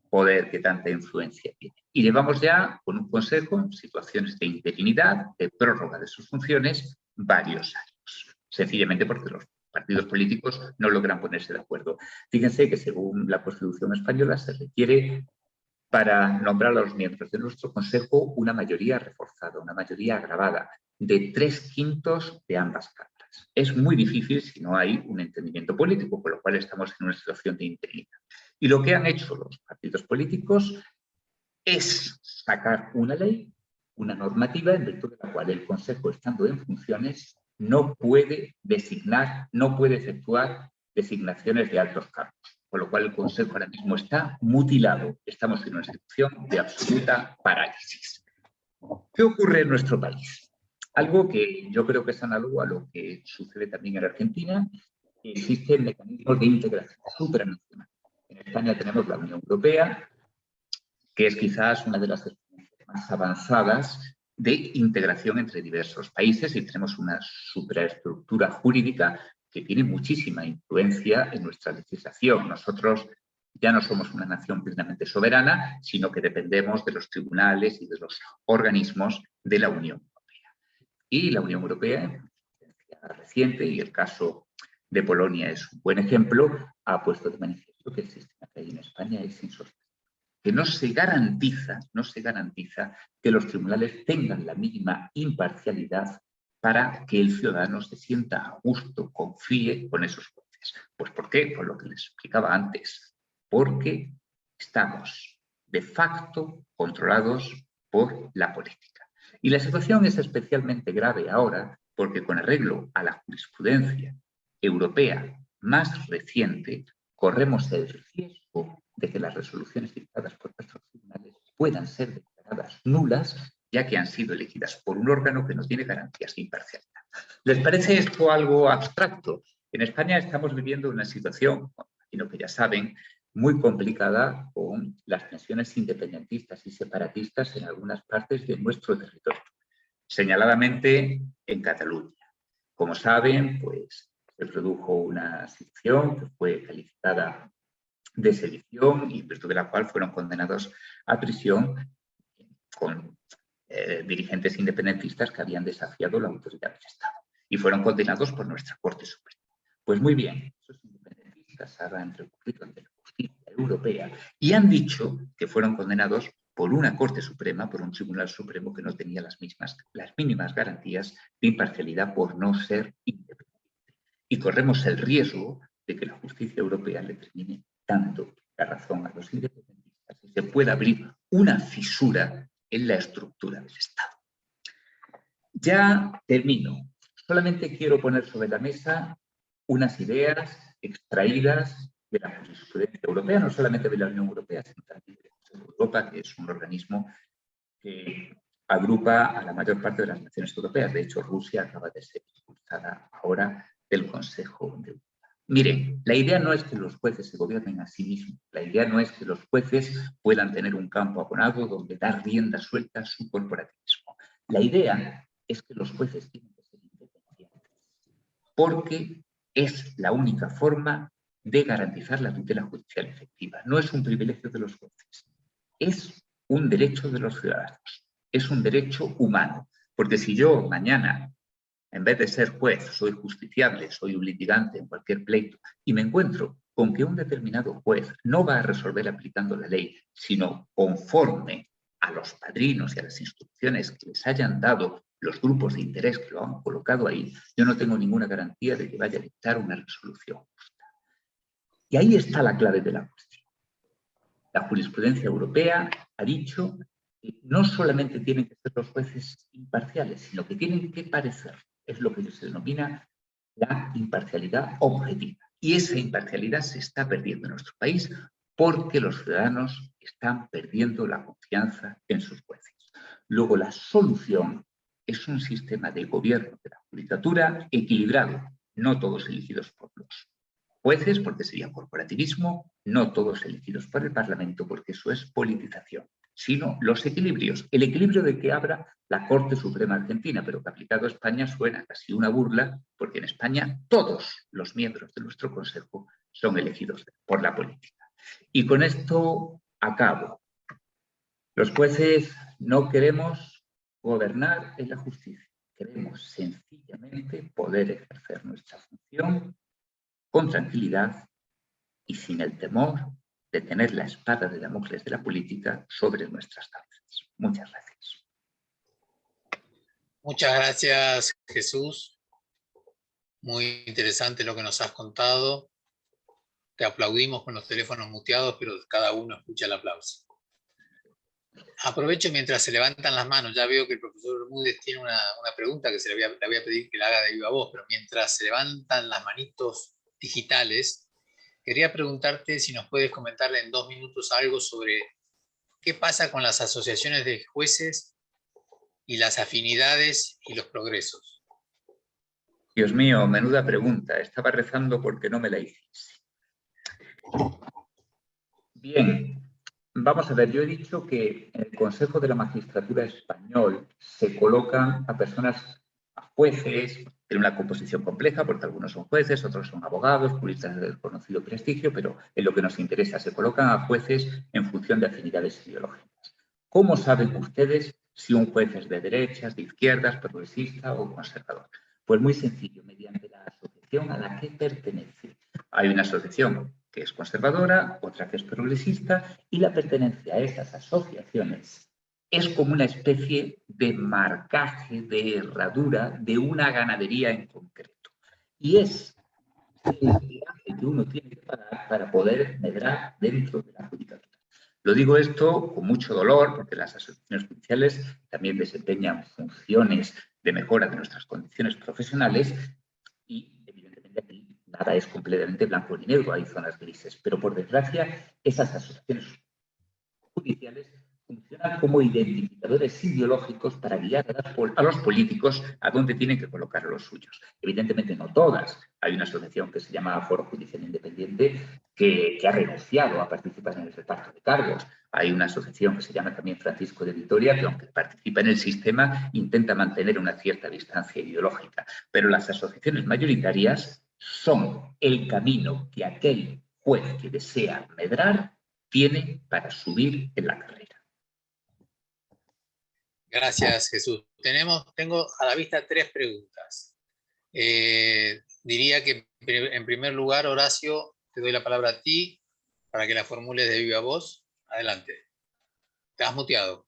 poder, que tanta influencia tiene. Y llevamos ya con un Consejo en situaciones de interinidad, de prórroga de sus funciones, varios años. Sencillamente porque los partidos políticos no logran ponerse de acuerdo. Fíjense que según la Constitución española se requiere para nombrar a los miembros de nuestro Consejo una mayoría reforzada, una mayoría agravada, de 3/5 de ambas cámaras. Es muy difícil si no hay un entendimiento político, con lo cual estamos en una situación de interinidad. Y lo que han hecho los partidos políticos es sacar una ley, una normativa en virtud de la cual el Consejo, estando en funciones, no puede designar, no puede efectuar designaciones de altos cargos. Con lo cual el Consejo ahora mismo está mutilado. Estamos en una situación de absoluta parálisis. ¿Qué ocurre en nuestro país? Algo que yo creo que es análogo a lo que sucede también en Argentina. Existen mecanismos de integración supranacional. En España tenemos la Unión Europea, que es quizás una de las experiencias más avanzadas de integración entre diversos países, y tenemos una supraestructura jurídica que tiene muchísima influencia en nuestra legislación. Nosotros ya no somos una nación plenamente soberana, sino que dependemos de los tribunales y de los organismos de la Unión Europea. Y la Unión Europea, en experiencia reciente, y el caso de Polonia es un buen ejemplo, ha puesto de manifiesto que el sistema que hay en España es insostenible, que no se garantiza que los tribunales tengan la mínima imparcialidad para que el ciudadano se sienta a gusto, confíe con esos jueces. Pues ¿por qué? Por lo que les explicaba antes. Porque estamos de facto controlados por la política. Y la situación es especialmente grave ahora porque con arreglo a la jurisprudencia europea más reciente, corremos el riesgo de que las resoluciones dictadas por nuestros tribunales puedan ser declaradas nulas, ya que han sido elegidas por un órgano que no tiene garantías de imparcialidad. ¿Les parece esto algo abstracto? En España estamos viviendo una situación, imagino que ya saben, muy complicada con las tensiones independentistas y separatistas en algunas partes de nuestro territorio, señaladamente en Cataluña. Como saben, pues se produjo una situación que fue calificada de sedición y en virtud de la cual fueron condenados a prisión con dirigentes independentistas que habían desafiado la autoridad del Estado y fueron condenados por nuestra Corte Suprema. Pues muy bien, esos independentistas ahora han recurrido ante la justicia europea y han dicho que fueron condenados por una Corte Suprema, por un Tribunal Supremo que no tenía las mínimas garantías de imparcialidad por no ser independiente. Y corremos el riesgo de que la justicia europea le termine dando la razón a los independentistas y se pueda abrir una fisura en la estructura del Estado. Ya termino. Solamente quiero poner sobre la mesa unas ideas extraídas de la jurisprudencia europea, no solamente de la Unión Europea, sino también de Europa, que es un organismo que agrupa a la mayor parte de las naciones europeas. De hecho, Rusia acaba de ser expulsada ahora del Consejo de Europa. Miren, la idea no es que los jueces se gobiernen a sí mismos. La idea no es que los jueces puedan tener un campo abonado donde dar rienda suelta a su corporativismo. La idea es que los jueces tienen que ser independientes, porque es la única forma de garantizar la tutela judicial efectiva. No es un privilegio de los jueces, es un derecho de los ciudadanos, es un derecho humano. Porque si yo mañana, en vez de ser juez, soy justiciable, soy un litigante en cualquier pleito, y me encuentro con que un determinado juez no va a resolver aplicando la ley, sino conforme a los padrinos y a las instrucciones que les hayan dado los grupos de interés que lo han colocado ahí, yo no tengo ninguna garantía de que vaya a dictar una resolución justa. Y ahí está la clave de la cuestión. La jurisprudencia europea ha dicho que no solamente tienen que ser los jueces imparciales, sino que tienen que parecer. Es lo que se denomina la imparcialidad objetiva. Y esa imparcialidad se está perdiendo en nuestro país porque los ciudadanos están perdiendo la confianza en sus jueces. Luego, la solución es un sistema de gobierno de la judicatura equilibrado, no todos elegidos por los jueces, porque sería corporativismo, no todos elegidos por el Parlamento, porque eso es politización, sino los equilibrios. El equilibrio de que habla la Corte Suprema Argentina, pero que aplicado a España suena casi una burla, porque en España todos los miembros de nuestro Consejo son elegidos por la política. Y con esto acabo. Los jueces no queremos gobernar en la justicia, queremos sencillamente poder ejercer nuestra función con tranquilidad y sin el temor de tener la espada de Damocles de la política sobre nuestras cabezas. Muchas gracias. Muchas gracias, Jesús. Muy interesante lo que nos has contado. Te aplaudimos con los teléfonos muteados, pero cada uno escucha el aplauso. Aprovecho mientras se levantan las manos. Ya veo que el profesor Bermúdez tiene una pregunta que le voy a pedir que la haga de viva voz, pero mientras se levantan las manitos digitales, quería preguntarte si nos puedes comentarle en 2 minutos algo sobre qué pasa con las asociaciones de jueces y las afinidades y los progresos. Dios mío, menuda pregunta. Estaba rezando porque no me la hiciese. Bien, vamos a ver. Yo he dicho que en el Consejo de la Magistratura Español se colocan a personas, a jueces, tiene una composición compleja porque algunos son jueces, otros son abogados, juristas de reconocido prestigio, pero en lo que nos interesa, se colocan a jueces en función de afinidades ideológicas. ¿Cómo saben ustedes si un juez es de derechas, de izquierdas, progresista o conservador? Pues muy sencillo, mediante la asociación a la que pertenece. Hay una asociación que es conservadora, otra que es progresista, y la pertenencia a esas asociaciones es como una especie de marcaje, de herradura de una ganadería en concreto. Y es el peaje que uno tiene que pagar para poder medrar dentro de la judicatura. Lo digo esto con mucho dolor, porque las asociaciones judiciales también desempeñan funciones de mejora de nuestras condiciones profesionales y, evidentemente, aquí nada es completamente blanco ni negro, hay zonas grises. Pero, por desgracia, esas asociaciones judiciales funcionan como identificadores ideológicos para guiar a los políticos a dónde tienen que colocar a los suyos. Evidentemente no todas. Hay una asociación que se llama Foro Judicial Independiente que ha renunciado a participar en el reparto de cargos. Hay una asociación que se llama también Francisco de Vitoria, que aunque participa en el sistema, intenta mantener una cierta distancia ideológica. Pero las asociaciones mayoritarias son el camino que aquel juez que desea medrar tiene para subir en la carrera. Gracias, Jesús. Tengo a la vista 3 preguntas. Diría que en primer lugar, Horacio, te doy la palabra a ti para que la formules de viva voz. Adelante. Te has muteado.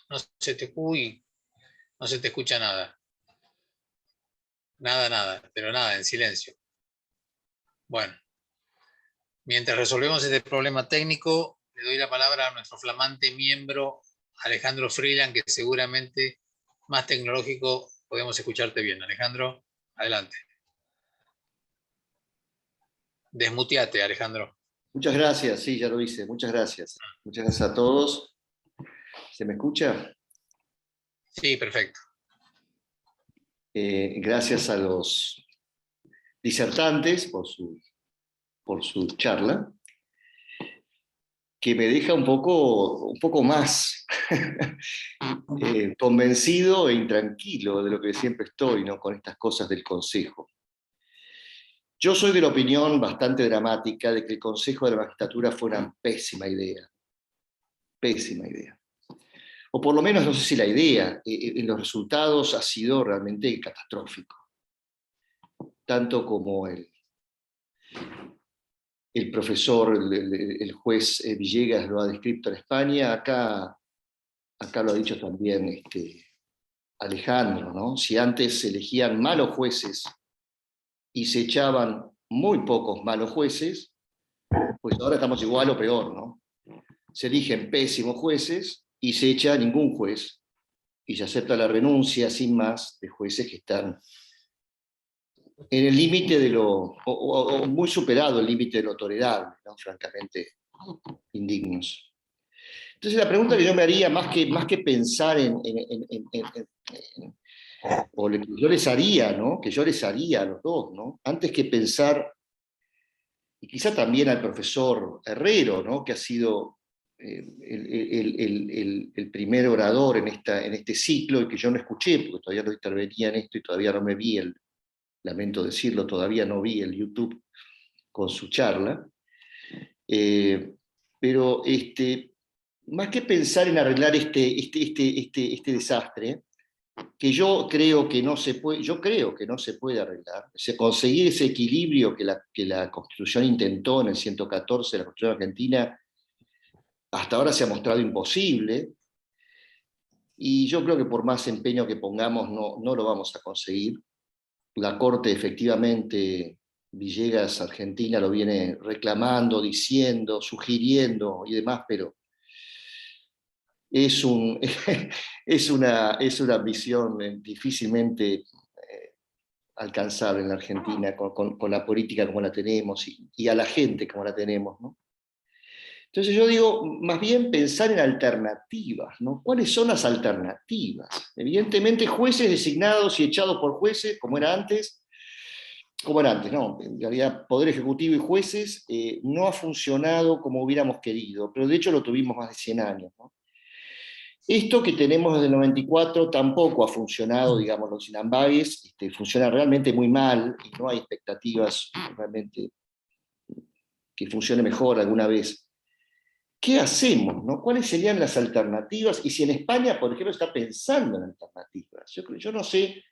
No se te escucha nada. Nada, pero nada, en silencio. Bueno, mientras resolvemos este problema técnico, le doy la palabra a nuestro flamante miembro Alejandro Freeland, que seguramente más tecnológico podemos escucharte bien. Alejandro, adelante. Desmuteate, Alejandro. Muchas gracias, sí, ya lo hice. Muchas gracias. Muchas gracias a todos. ¿Se me escucha? Sí, perfecto. Gracias a los disertantes por su charla, que me deja un poco más convencido e intranquilo de lo que siempre estoy, ¿no? Con estas cosas del Consejo. Yo soy de la opinión bastante dramática de que el Consejo de la Magistratura fue una pésima idea. Pésima idea. O por lo menos, no sé si la idea, en los resultados ha sido realmente catastrófico. Tanto como el profesor, el juez Villegas lo ha descrito en España, acá lo ha dicho también Alejandro, ¿no? Si antes se elegían malos jueces y se echaban muy pocos malos jueces, pues ahora estamos igual o peor, ¿no? Se eligen pésimos jueces y se echa a ningún juez, y se acepta la renuncia sin más de jueces que están en el límite de o muy superado el límite de lo tolerable, ¿no? Francamente indignos. Entonces la pregunta que yo me haría, más que pensar o que yo les haría, ¿no? Que yo les haría a los dos, ¿no? Antes que pensar, y quizá también al profesor Herrero, ¿no? Que ha sido el primer orador en este ciclo, y que yo no escuché, porque todavía no intervenía en esto y todavía no me vi lamento decirlo, todavía no vi el YouTube con su charla, pero más que pensar en arreglar este desastre, que yo creo que no se puede arreglar, conseguir ese equilibrio que la Constitución intentó en el 114 de la Constitución argentina, hasta ahora se ha mostrado imposible, y yo creo que por más empeño que pongamos no lo vamos a conseguir. La Corte efectivamente, Villegas, Argentina, lo viene reclamando, diciendo, sugiriendo y demás, pero es una visión difícilmente alcanzable en la Argentina con la política como la tenemos y a la gente como la tenemos, ¿no? Entonces yo digo, más bien pensar en alternativas, ¿no? ¿Cuáles son las alternativas? Evidentemente jueces designados y echados por jueces, como era antes, no, en realidad Poder Ejecutivo y jueces no ha funcionado como hubiéramos querido, pero de hecho lo tuvimos más de 100 años, ¿no? Esto que tenemos desde el 94 tampoco ha funcionado, digamos, los sin ambages, funciona realmente muy mal y no hay expectativas realmente que funcione mejor alguna vez. ¿Qué hacemos, no? ¿Cuáles serían las alternativas? Y si en España, por ejemplo, está pensando en alternativas. Yo no sé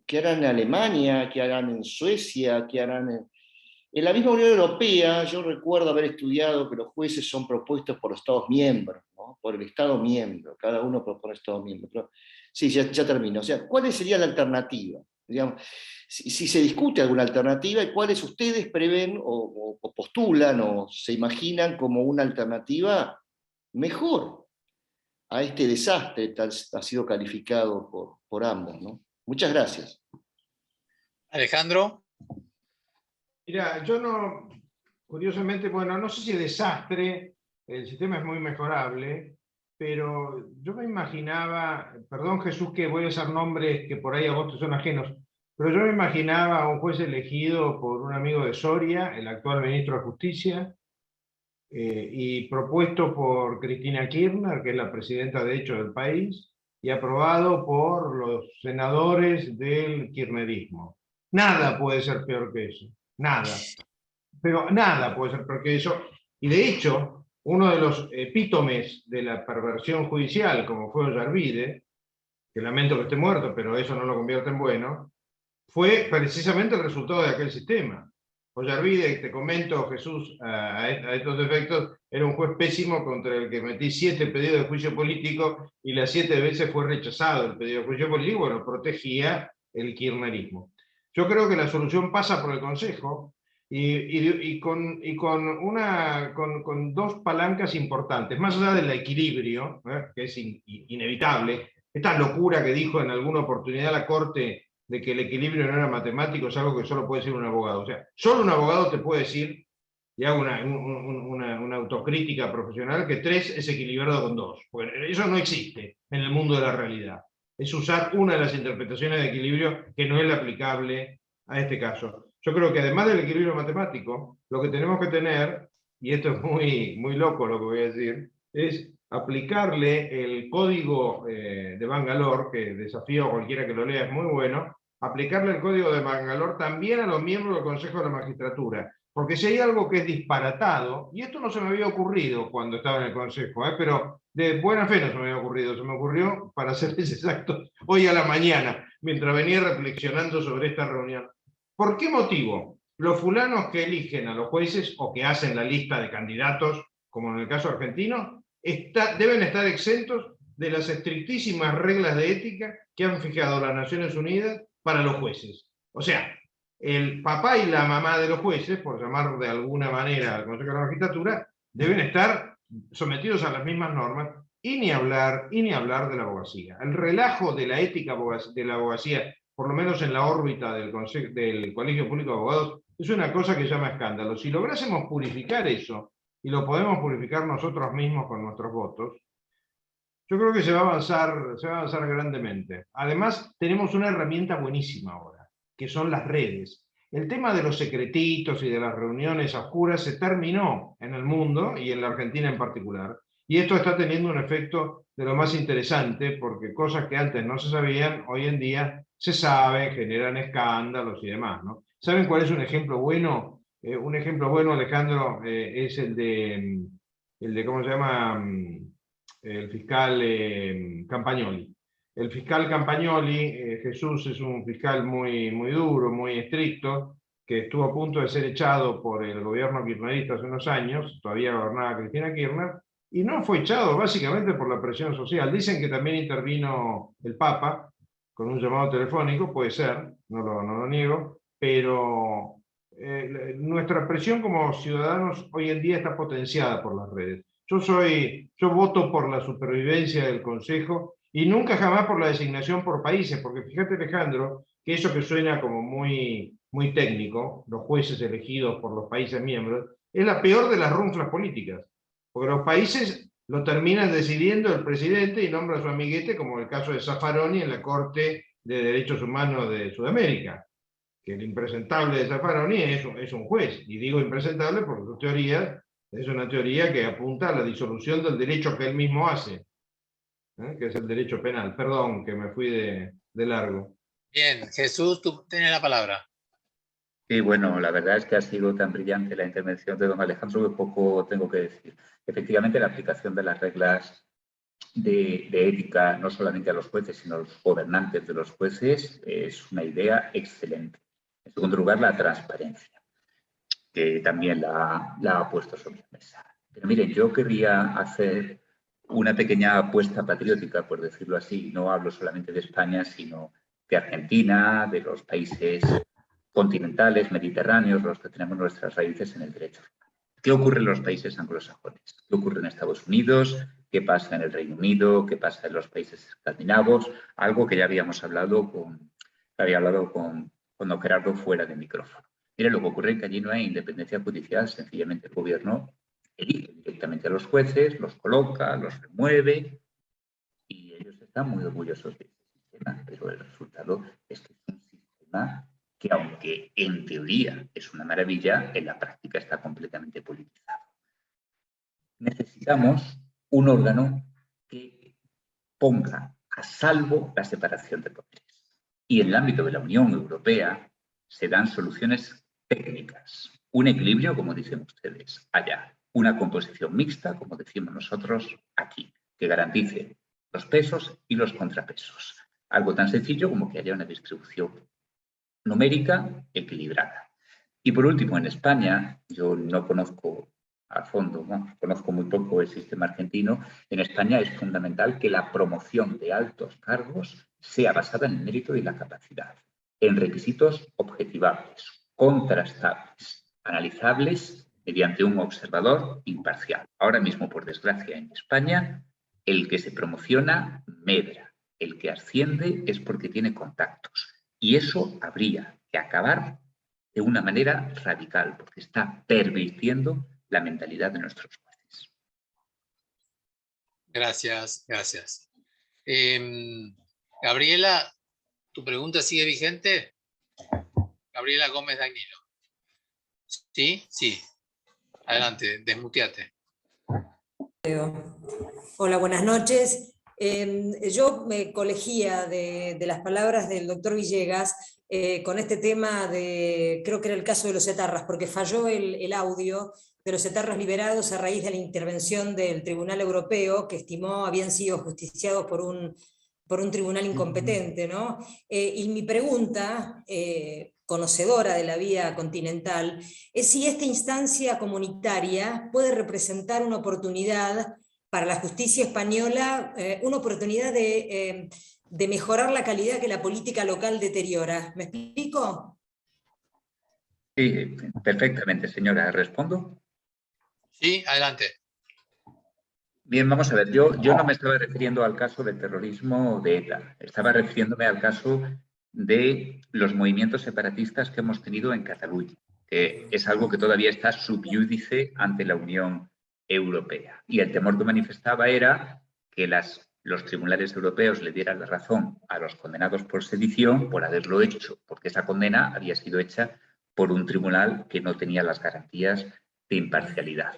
qué harán en Alemania, qué harán en Suecia, qué harán en la misma Unión Europea. Yo recuerdo haber estudiado que los jueces son propuestos por los Estados miembros, ¿no? Por el Estado miembro, cada uno propone Estado miembro. Pero, sí, ya termino. O sea, ¿cuál sería la alternativa? digamos, si se discute alguna alternativa y cuáles ustedes prevén o postulan o se imaginan como una alternativa mejor a este desastre tal ha sido calificado por ambos, ¿no? Muchas gracias. Alejandro. Mira, yo no, curiosamente, bueno, no sé si desastre, el sistema es muy mejorable, pero yo me imaginaba, perdón Jesús que voy a usar nombres que por ahí a vos te son ajenos, pero yo me imaginaba a un juez elegido por un amigo de Soria, el actual ministro de Justicia, y propuesto por Cristina Kirchner, que es la presidenta de hecho del país, y aprobado por los senadores del kirchnerismo. Nada puede ser peor que eso, nada. Pero nada puede ser peor que eso. Y de hecho, uno de los epítomes de la perversión judicial, como fue Ollarvide, que lamento que esté muerto, pero eso no lo convierte en bueno, fue precisamente el resultado de aquel sistema. Ollarvide, te comento, Jesús, a estos efectos, era un juez pésimo contra el que metí 7 pedidos de juicio político y las 7 veces fue rechazado el pedido de juicio político, bueno, protegía el kirchnerismo. Yo creo que la solución pasa por el Consejo y con 2 palancas importantes, más allá del equilibrio, que es inevitable, esta locura que dijo en alguna oportunidad la Corte de que el equilibrio no era matemático es algo que solo puede decir un abogado. O sea, solo un abogado te puede decir, y hago una autocrítica profesional, que 3 es equilibrado con 2. Bueno, eso no existe en el mundo de la realidad. Es usar una de las interpretaciones de equilibrio que no es la aplicable a este caso. Yo creo que además del equilibrio matemático, lo que tenemos que tener, y esto es muy loco lo que voy a decir, es aplicarle el código de Bangalore, que desafío a cualquiera que lo lea, es muy bueno, aplicarle el código de Bangalore también a los miembros del Consejo de la Magistratura. Porque si hay algo que es disparatado, y esto no se me había ocurrido cuando estaba en el Consejo, pero de buena fe no se me había ocurrido, se me ocurrió, para serles exactos, hoy a la mañana, mientras venía reflexionando sobre esta reunión. ¿Por qué motivo? Los fulanos que eligen a los jueces o que hacen la lista de candidatos, como en el caso argentino, deben estar exentos de las estrictísimas reglas de ética que han fijado las Naciones Unidas para los jueces. O sea, el papá y la mamá de los jueces, por llamar de alguna manera al Consejo de la Magistratura, deben estar sometidos a las mismas normas, y ni hablar de la abogacía. El relajo de la ética de la abogacía, por lo menos en la órbita del Colegio Público de Abogados, es una cosa que llama escándalo. Si lográsemos purificar eso, y lo podemos purificar nosotros mismos con nuestros votos, yo creo que se va a avanzar grandemente. Además, tenemos una herramienta buenísima ahora, que son las redes. El tema de los secretitos y de las reuniones oscuras se terminó en el mundo, y en la Argentina en particular, y esto está teniendo un efecto de lo más interesante, porque cosas que antes no se sabían, hoy en día se saben, generan escándalos y demás, ¿no? ¿Saben cuál es un ejemplo bueno? Un ejemplo bueno, Alejandro, es el de, ¿cómo se llama? El fiscal Campagnoli. El fiscal Campagnoli, Jesús, es un fiscal muy duro, muy estricto, que estuvo a punto de ser echado por el gobierno kirchnerista hace unos años, todavía gobernaba Cristina Kirchner, y no fue echado básicamente por la presión social. Dicen que también intervino el Papa con un llamado telefónico, puede ser, no lo niego, pero nuestra presión como ciudadanos hoy en día está potenciada por las redes. Yo voto por la supervivencia del Consejo y nunca jamás por la designación por países, porque fíjate, Alejandro, que eso que suena como muy técnico, los jueces elegidos por los países miembros, es la peor de las runflas políticas, porque los países lo terminan decidiendo el presidente y nombra a su amiguete, como el caso de Zaffaroni en la Corte de Derechos Humanos de Sudamérica, que el impresentable de Zaffaroni es un juez, y digo impresentable porque su teoría es una teoría que apunta a la disolución del derecho que él mismo hace, que es el derecho penal. Perdón, que me fui de largo. Bien, Jesús, tú tienes la palabra. Sí, bueno, la verdad es que ha sido tan brillante la intervención de don Alejandro que poco tengo que decir. Efectivamente, la aplicación de las reglas de ética, no solamente a los jueces, sino a los gobernantes de los jueces, es una idea excelente. En segundo lugar, la transparencia, que también la ha puesto sobre la mesa. Pero miren, yo querría hacer una pequeña apuesta patriótica, por decirlo así. No hablo solamente de España, sino de Argentina, de los países continentales, mediterráneos, los que tenemos nuestras raíces en el derecho. ¿Qué ocurre en los países anglosajones? ¿Qué ocurre en Estados Unidos? ¿Qué pasa en el Reino Unido? ¿Qué pasa en los países escandinavos? Algo que ya habíamos hablado con don Gerardo fuera de micrófono. Mire, lo que ocurre es que allí no hay independencia judicial, sencillamente el gobierno elige directamente a los jueces, los coloca, los remueve, y ellos están muy orgullosos de ese sistema, pero el resultado es que es un sistema que, aunque en teoría es una maravilla, en la práctica está completamente politizado. Necesitamos un órgano que ponga a salvo la separación de poderes. Y en el ámbito de la Unión Europea se dan soluciones técnicas. Un equilibrio, como dicen ustedes, allá. Una composición mixta, como decimos nosotros aquí, que garantice los pesos y los contrapesos. Algo tan sencillo como que haya una distribución numérica equilibrada. Y por último, en España, yo no conozco a fondo, bueno, conozco muy poco el sistema argentino. En España es fundamental que la promoción de altos cargos sea basada en el mérito y la capacidad, en requisitos objetivables, contrastables, analizables mediante un observador imparcial. Ahora mismo, por desgracia, en España, el que se promociona medra, el que asciende es porque tiene contactos. Y eso habría que acabar de una manera radical, porque está pervirtiendo la mentalidad de nuestros jueces. Gracias, gracias. Gabriela, ¿tu pregunta sigue vigente? Gabriela Gómez Dagnino. ¿Sí? Sí. Adelante, desmuteate. Hola, buenas noches. Yo me colegía de las palabras del doctor Villegas con este tema de, creo que era el caso de los etarras, porque falló el audio de los etarras liberados a raíz de la intervención del Tribunal Europeo, que estimó habían sido justiciados por un tribunal incompetente, ¿no? Y mi pregunta, conocedora de la vía continental, es si esta instancia comunitaria puede representar una oportunidad para la justicia española, una oportunidad de mejorar la calidad que la política local deteriora. ¿Me explico? Sí, perfectamente, señora. ¿Respondo? Sí, adelante. Bien, vamos a ver. Yo no me estaba refiriendo al caso del terrorismo de ETA. Estaba refiriéndome al caso de los movimientos separatistas que hemos tenido en Cataluña, que es algo que todavía está sub iudice ante la Unión Europea. Y el temor que manifestaba era que los tribunales europeos le dieran la razón a los condenados por sedición por haberlo hecho, porque esa condena había sido hecha por un tribunal que no tenía las garantías de imparcialidad.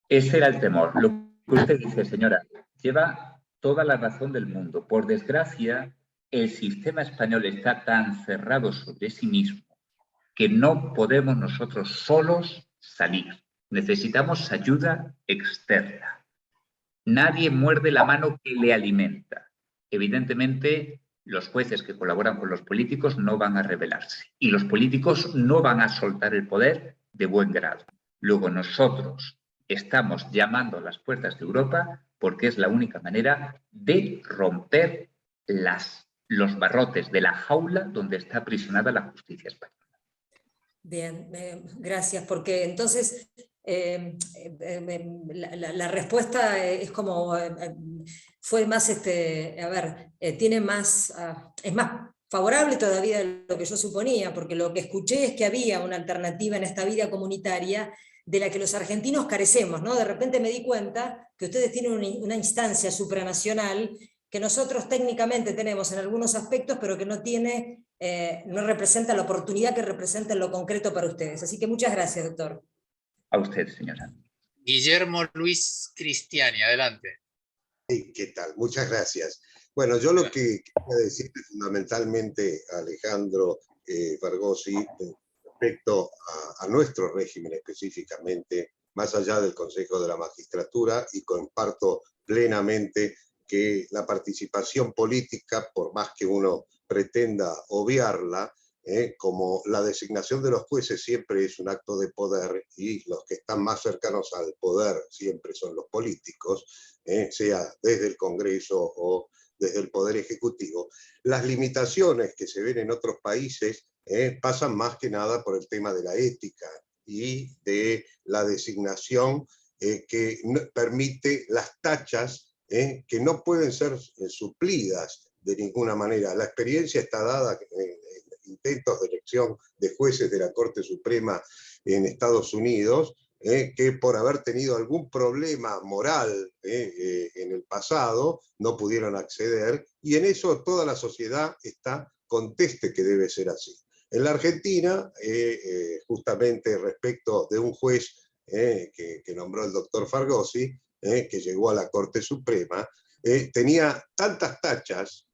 Ese era el temor. Lo que usted dice, señora, lleva toda la razón del mundo. Por desgracia, el sistema español está tan cerrado sobre sí mismo que no podemos nosotros solos salir. Necesitamos ayuda externa. Nadie muerde la mano que le alimenta. Evidentemente, los jueces que colaboran con los políticos no van a rebelarse y los políticos no van a soltar el poder de buen grado. Luego nosotros estamos llamando a las puertas de Europa porque es la única manera de romper los barrotes de la jaula donde está aprisionada la justicia española. Bien, gracias, porque entonces la respuesta es como, fue más, tiene más, es más favorable todavía de lo que yo suponía, porque lo que escuché es que había una alternativa en esta vida comunitaria de la que los argentinos carecemos, ¿no? De repente me di cuenta que ustedes tienen una instancia supranacional que nosotros técnicamente tenemos en algunos aspectos, pero que no tiene, no representa la oportunidad que representa en lo concreto para ustedes. Así que muchas gracias, doctor. A usted, señora. Guillermo Luis Cristiani, adelante. Sí, ¿qué tal? Muchas gracias. Bueno, yo lo que quería decir fundamentalmente a Alejandro Fargosi respecto a nuestro régimen específicamente, más allá del Consejo de la Magistratura, y comparto plenamente que la participación política, por más que uno pretenda obviarla, como la designación de los jueces siempre es un acto de poder y los que están más cercanos al poder siempre son los políticos, sea desde el Congreso o desde el Poder Ejecutivo. Las limitaciones que se ven en otros países pasan más que nada por el tema de la ética y de la designación que permite las tachas que no pueden ser suplidas de ninguna manera. La experiencia está dada en intentos de elección de jueces de la Corte Suprema en Estados Unidos, que por haber tenido algún problema moral en el pasado no pudieron acceder, y en eso toda la sociedad está conteste que debe ser así. En la Argentina, justamente respecto de un juez que nombró el doctor Fargosi, que llegó a la Corte Suprema, tenía tantas tachas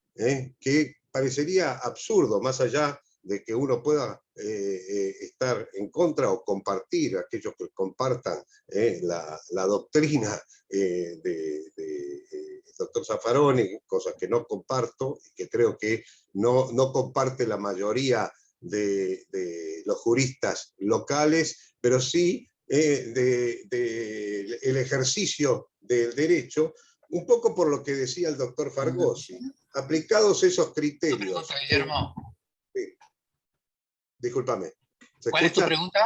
que parecería absurdo, más allá de que uno pueda estar en contra o compartir, aquellos que compartan la doctrina del doctor Zaffaroni, cosas que no comparto y que creo que no comparte la mayoría de los juristas locales, pero sí el ejercicio del derecho, un poco por lo que decía el doctor Fargosi, aplicados esos criterios. Pregunta, Guillermo. Discúlpame. ¿Cuál es tu pregunta?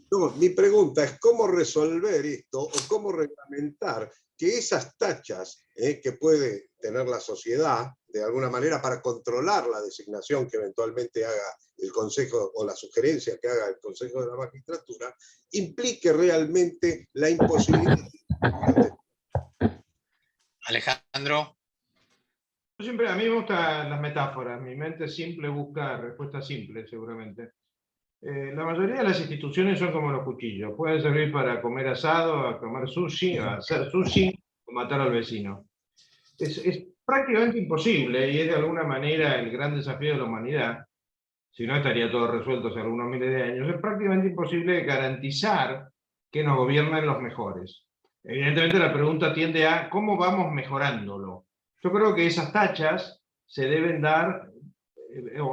No, mi pregunta es cómo resolver esto o cómo reglamentar que esas tachas que puede tener la sociedad de alguna manera para controlar la designación que eventualmente haga el Consejo o la sugerencia que haga el Consejo de la Magistratura implique realmente la imposibilidad. Alejandro. Siempre, a mí me gustan las metáforas, mi mente simple busca respuestas simples, seguramente. La mayoría de las instituciones son como los cuchillos, pueden servir para comer asado, a comer sushi, a hacer sushi o matar al vecino. Es prácticamente imposible, y es de alguna manera el gran desafío de la humanidad, si no estaría todo resuelto hace algunos miles de años, es prácticamente imposible garantizar que nos gobiernen los mejores. Evidentemente la pregunta tiende a ¿cómo vamos mejorándolo? Yo creo que esas tachas se deben dar,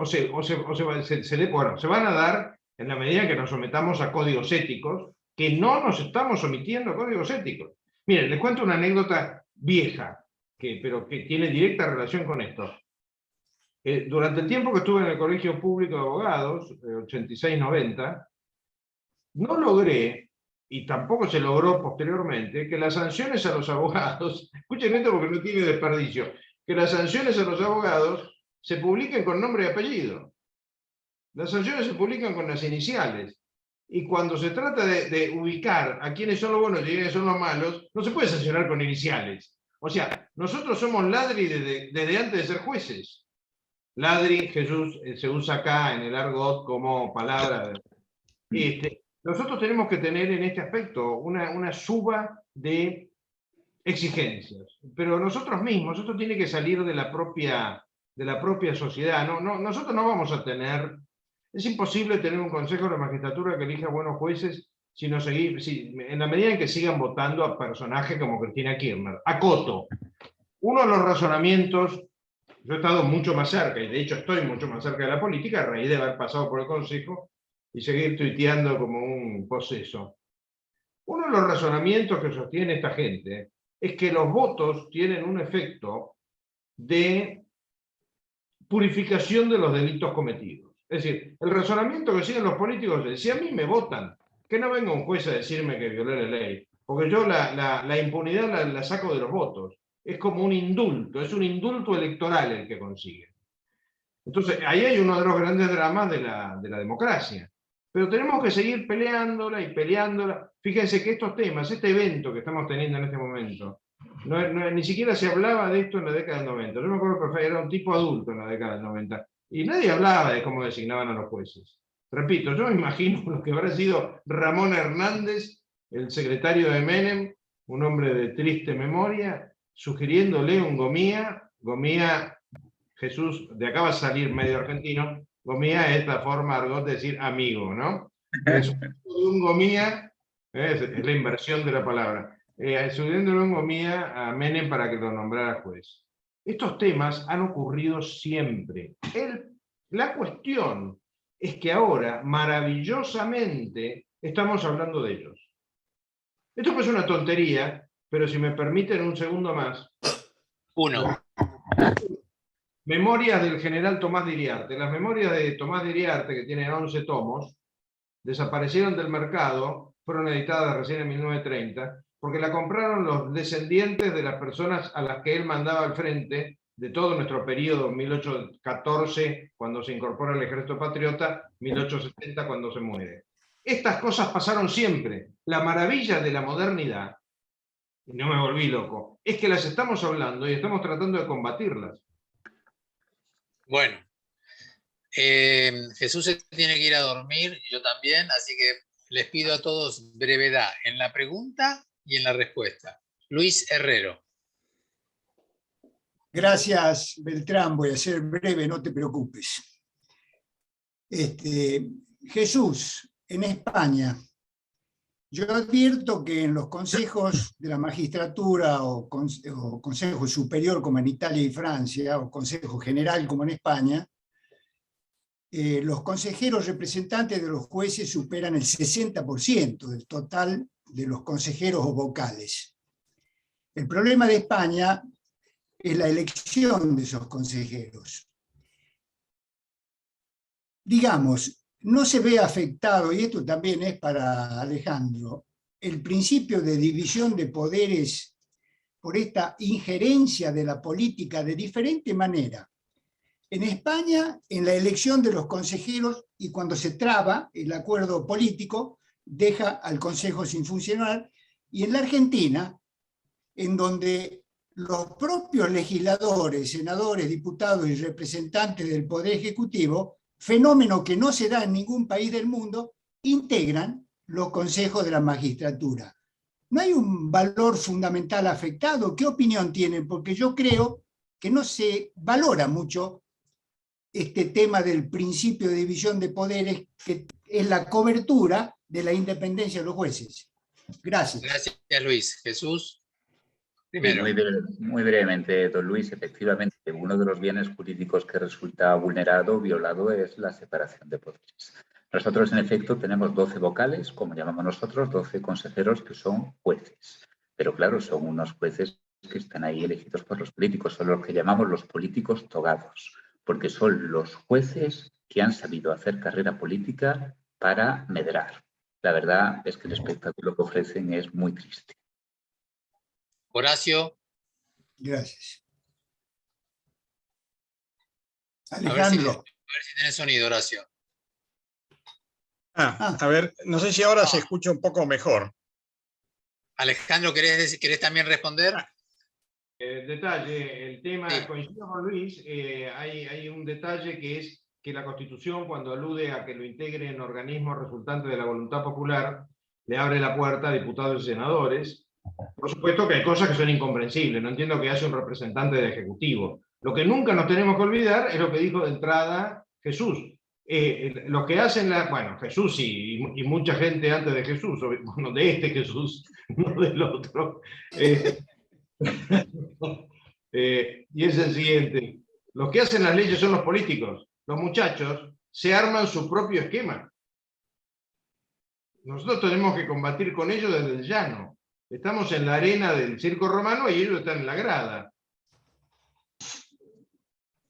se van a dar en la medida en que nos sometamos a códigos éticos, que no nos estamos sometiendo a códigos éticos. Miren, les cuento una anécdota vieja, pero que tiene directa relación con esto. Durante el tiempo que estuve en el Colegio Público de Abogados, 86-90, no logré, y tampoco se logró posteriormente, que las sanciones a los abogados, escuchen esto porque no tiene desperdicio, que las sanciones a los abogados se publiquen con nombre y apellido. Las sanciones se publican con las iniciales. Y cuando se trata de ubicar a quiénes son los buenos y quiénes son los malos, no se puede sancionar con iniciales. O sea, nosotros somos ladri desde antes de ser jueces. Ladri, Jesús, se usa acá en el argot como palabra. Nosotros tenemos que tener en este aspecto una suba de exigencias. Pero nosotros mismos, esto tiene que salir de la propia sociedad. Nosotros no vamos a tener... Es imposible tener un Consejo de la Magistratura que elija buenos jueces en la medida en que sigan votando a personajes como Cristina Kirchner. Acoto. Uno de los razonamientos, yo he estado mucho más cerca, y de hecho estoy mucho más cerca de la política, a raíz de haber pasado por el Consejo y seguir tuiteando como un poseso. Uno de los razonamientos que sostiene esta gente es que los votos tienen un efecto de purificación de los delitos cometidos. Es decir, el razonamiento que siguen los políticos es, si a mí me votan, que no venga un juez a decirme que violé la ley, porque yo la impunidad la saco de los votos. Es como un indulto, es un indulto electoral el que consigue. Entonces, ahí hay uno de los grandes dramas de la democracia. Pero tenemos que seguir peleándola y peleándola. Fíjense que estos temas, este evento que estamos teniendo en este momento, ni siquiera se hablaba de esto en la década del 90. Yo me acuerdo que era un tipo adulto en la década del 90. Y nadie hablaba de cómo designaban a los jueces. Repito, yo me imagino lo que habrá sido Ramón Hernández, el secretario de Menem, un hombre de triste memoria, sugiriéndole un Gomía. Gomía, Jesús, de acá va a salir medio argentino. Gomía es la forma argot de decir amigo, ¿no? Un Gomía, es la inversión de la palabra. Sugiriéndole un Gomía a Menem para que lo nombrara juez. Estos temas han ocurrido siempre. La cuestión es que ahora, maravillosamente, estamos hablando de ellos. Esto pues es una tontería, pero si me permiten un segundo más. Uno. Memorias del general Tomás de Iriarte. Las memorias de Tomás de Iriarte, que tienen 11 tomos, desaparecieron del mercado, fueron editadas recién en 1930, porque la compraron los descendientes de las personas a las que él mandaba al frente de todo nuestro periodo, 1814, cuando se incorpora al ejército patriota, 1870, cuando se muere. Estas cosas pasaron siempre. La maravilla de la modernidad, y no me volví loco, es que las estamos hablando y estamos tratando de combatirlas. Bueno, Jesús se tiene que ir a dormir, y yo también, así que les pido a todos brevedad en la pregunta y en la respuesta. Luis Herrero. Gracias, Beltrán. Voy a ser breve, no te preocupes. Jesús, en España, yo advierto que en los consejos de la magistratura o consejo superior como en Italia y Francia, o consejo general como en España, los consejeros representantes de los jueces superan el 60% del total de los consejeros o vocales. El problema de España es la elección de esos consejeros. Digamos, no se ve afectado, y esto también es para Alejandro, el principio de división de poderes por esta injerencia de la política de diferente manera. En España, en la elección de los consejeros, y cuando se traba el acuerdo político, deja al consejo sin funcionar, y en la Argentina, en donde los propios legisladores, senadores, diputados y representantes del Poder Ejecutivo, fenómeno que no se da en ningún país del mundo, integran los consejos de la magistratura. ¿No hay un valor fundamental afectado? ¿Qué opinión tienen? Porque yo creo que no se valora mucho este tema del principio de división de poderes, que es la cobertura de la independencia de los jueces. Gracias. Gracias, Luis. Jesús. Primero. Muy brevemente, don Luis, efectivamente, uno de los bienes jurídicos que resulta vulnerado, violado, es la separación de poderes. Nosotros, en efecto, tenemos 12 vocales, como llamamos nosotros, 12 consejeros que son jueces. Pero claro, son unos jueces que están ahí elegidos por los políticos, son los que llamamos los políticos togados, porque son los jueces que han sabido hacer carrera política para medrar. La verdad es que el espectáculo que ofrecen es muy triste. Horacio. Gracias. Alejandro. A ver si tenés sonido, Horacio. A ver, no sé si ahora se escucha un poco mejor. Alejandro, ¿querés también responder? Detalle, el tema, Sí. coincido con Luis, hay un detalle que es que la Constitución, cuando alude a que lo integren organismos resultantes de la voluntad popular, le abre la puerta a diputados y senadores. Por supuesto que hay cosas que son incomprensibles, no entiendo que haya un representante del Ejecutivo. Lo que nunca nos tenemos que olvidar es lo que dijo de entrada Jesús. Lo que hacen, bueno, Jesús y mucha gente antes de Jesús, bueno, de este Jesús, no del otro. Y es el siguiente: los que hacen las leyes son los políticos. Los muchachos se arman su propio esquema. Nosotros tenemos que combatir con ellos desde el llano. Estamos en la arena del circo romano y ellos están en la grada.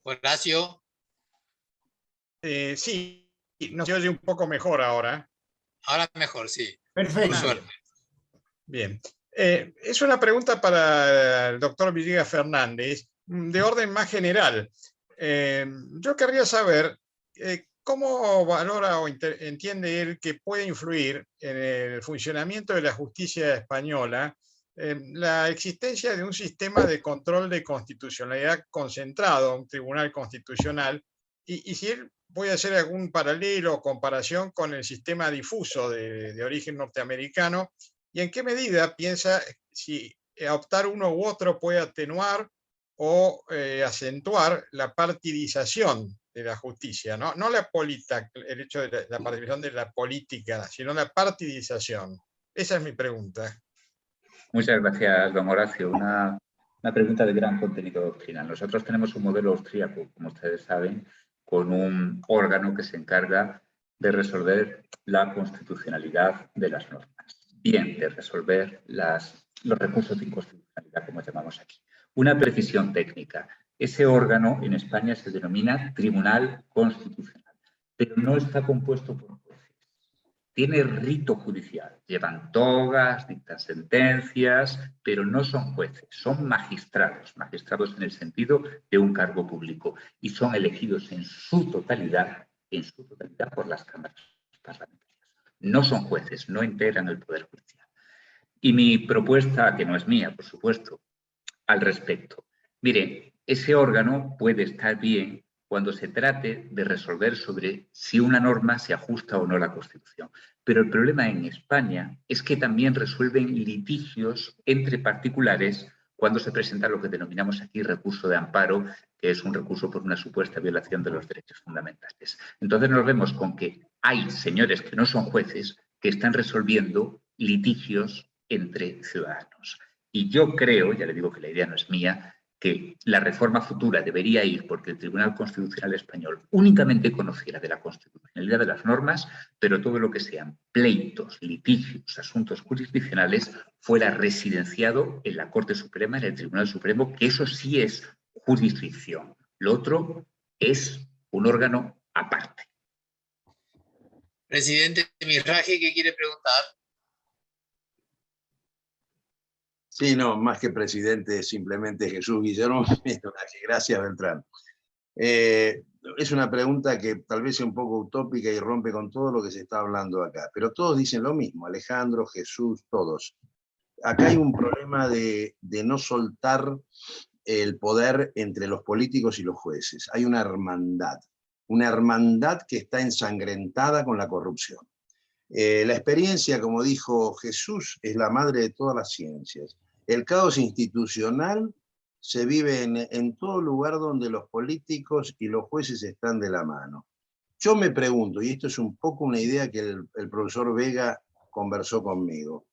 Horacio. Sí, nos oye un poco mejor ahora. Ahora mejor, sí. Perfecto. Suerte. Bien. Es una pregunta para el doctor Villegas Fernández, de orden más general. Yo querría saber cómo valora o entiende él que puede influir en el funcionamiento de la justicia española la existencia de un sistema de control de constitucionalidad concentrado, un tribunal constitucional, y si él puede hacer algún paralelo o comparación con el sistema difuso de origen norteamericano, y en qué medida piensa si optar uno u otro puede atenuar o acentuar la partidización de la justicia, no la el hecho de la participación de la política, sino la partidización. Esa es mi pregunta. Muchas gracias, don Horacio. Una pregunta de gran contenido doctrinal. Nosotros tenemos un modelo austríaco, como ustedes saben, con un órgano que se encarga de resolver la constitucionalidad de las normas. Bien, de resolver los recursos de inconstitucionalidad, como llamamos aquí. Una precisión técnica. Ese órgano en España se denomina Tribunal Constitucional, pero no está compuesto por jueces. Tiene rito judicial, llevan togas, dictan sentencias, pero no son jueces, son magistrados, magistrados en el sentido de un cargo público, y son elegidos en su totalidad por las cámaras parlamentarias. No son jueces, no integran el Poder Judicial. Y mi propuesta, que no es mía, por supuesto, al respecto. Mire, ese órgano puede estar bien cuando se trate de resolver sobre si una norma se ajusta o no a la Constitución. Pero el problema en España es que también resuelven litigios entre particulares cuando se presenta lo que denominamos aquí recurso de amparo, que es un recurso por una supuesta violación de los derechos fundamentales. Entonces nos vemos con que hay señores que no son jueces que están resolviendo litigios entre ciudadanos. Y yo creo, ya le digo que la idea no es mía, que la reforma futura debería ir porque el Tribunal Constitucional Español únicamente conociera de la constitucionalidad de las normas, pero todo lo que sean pleitos, litigios, asuntos jurisdiccionales fuera residenciado en la Corte Suprema, en el Tribunal Supremo, que eso sí es jurisdicción. Lo otro es un órgano aparte. Presidente Mizrahi, ¿qué quiere preguntar? Sí, no, más que presidente, simplemente Jesús Guillermo. Gracias, Beltrán. Es una pregunta que tal vez sea un poco utópica y rompe con todo lo que se está hablando acá, pero todos dicen lo mismo, Alejandro, Jesús, todos. Acá hay un problema de no soltar el poder entre los políticos y los jueces. Hay una hermandad que está ensangrentada con la corrupción. La experiencia, como dijo Jesús, es la madre de todas las ciencias. El caos institucional se vive en todo lugar donde los políticos y los jueces están de la mano. Yo me pregunto, y esto es un poco una idea que el profesor Vega conversó conmigo,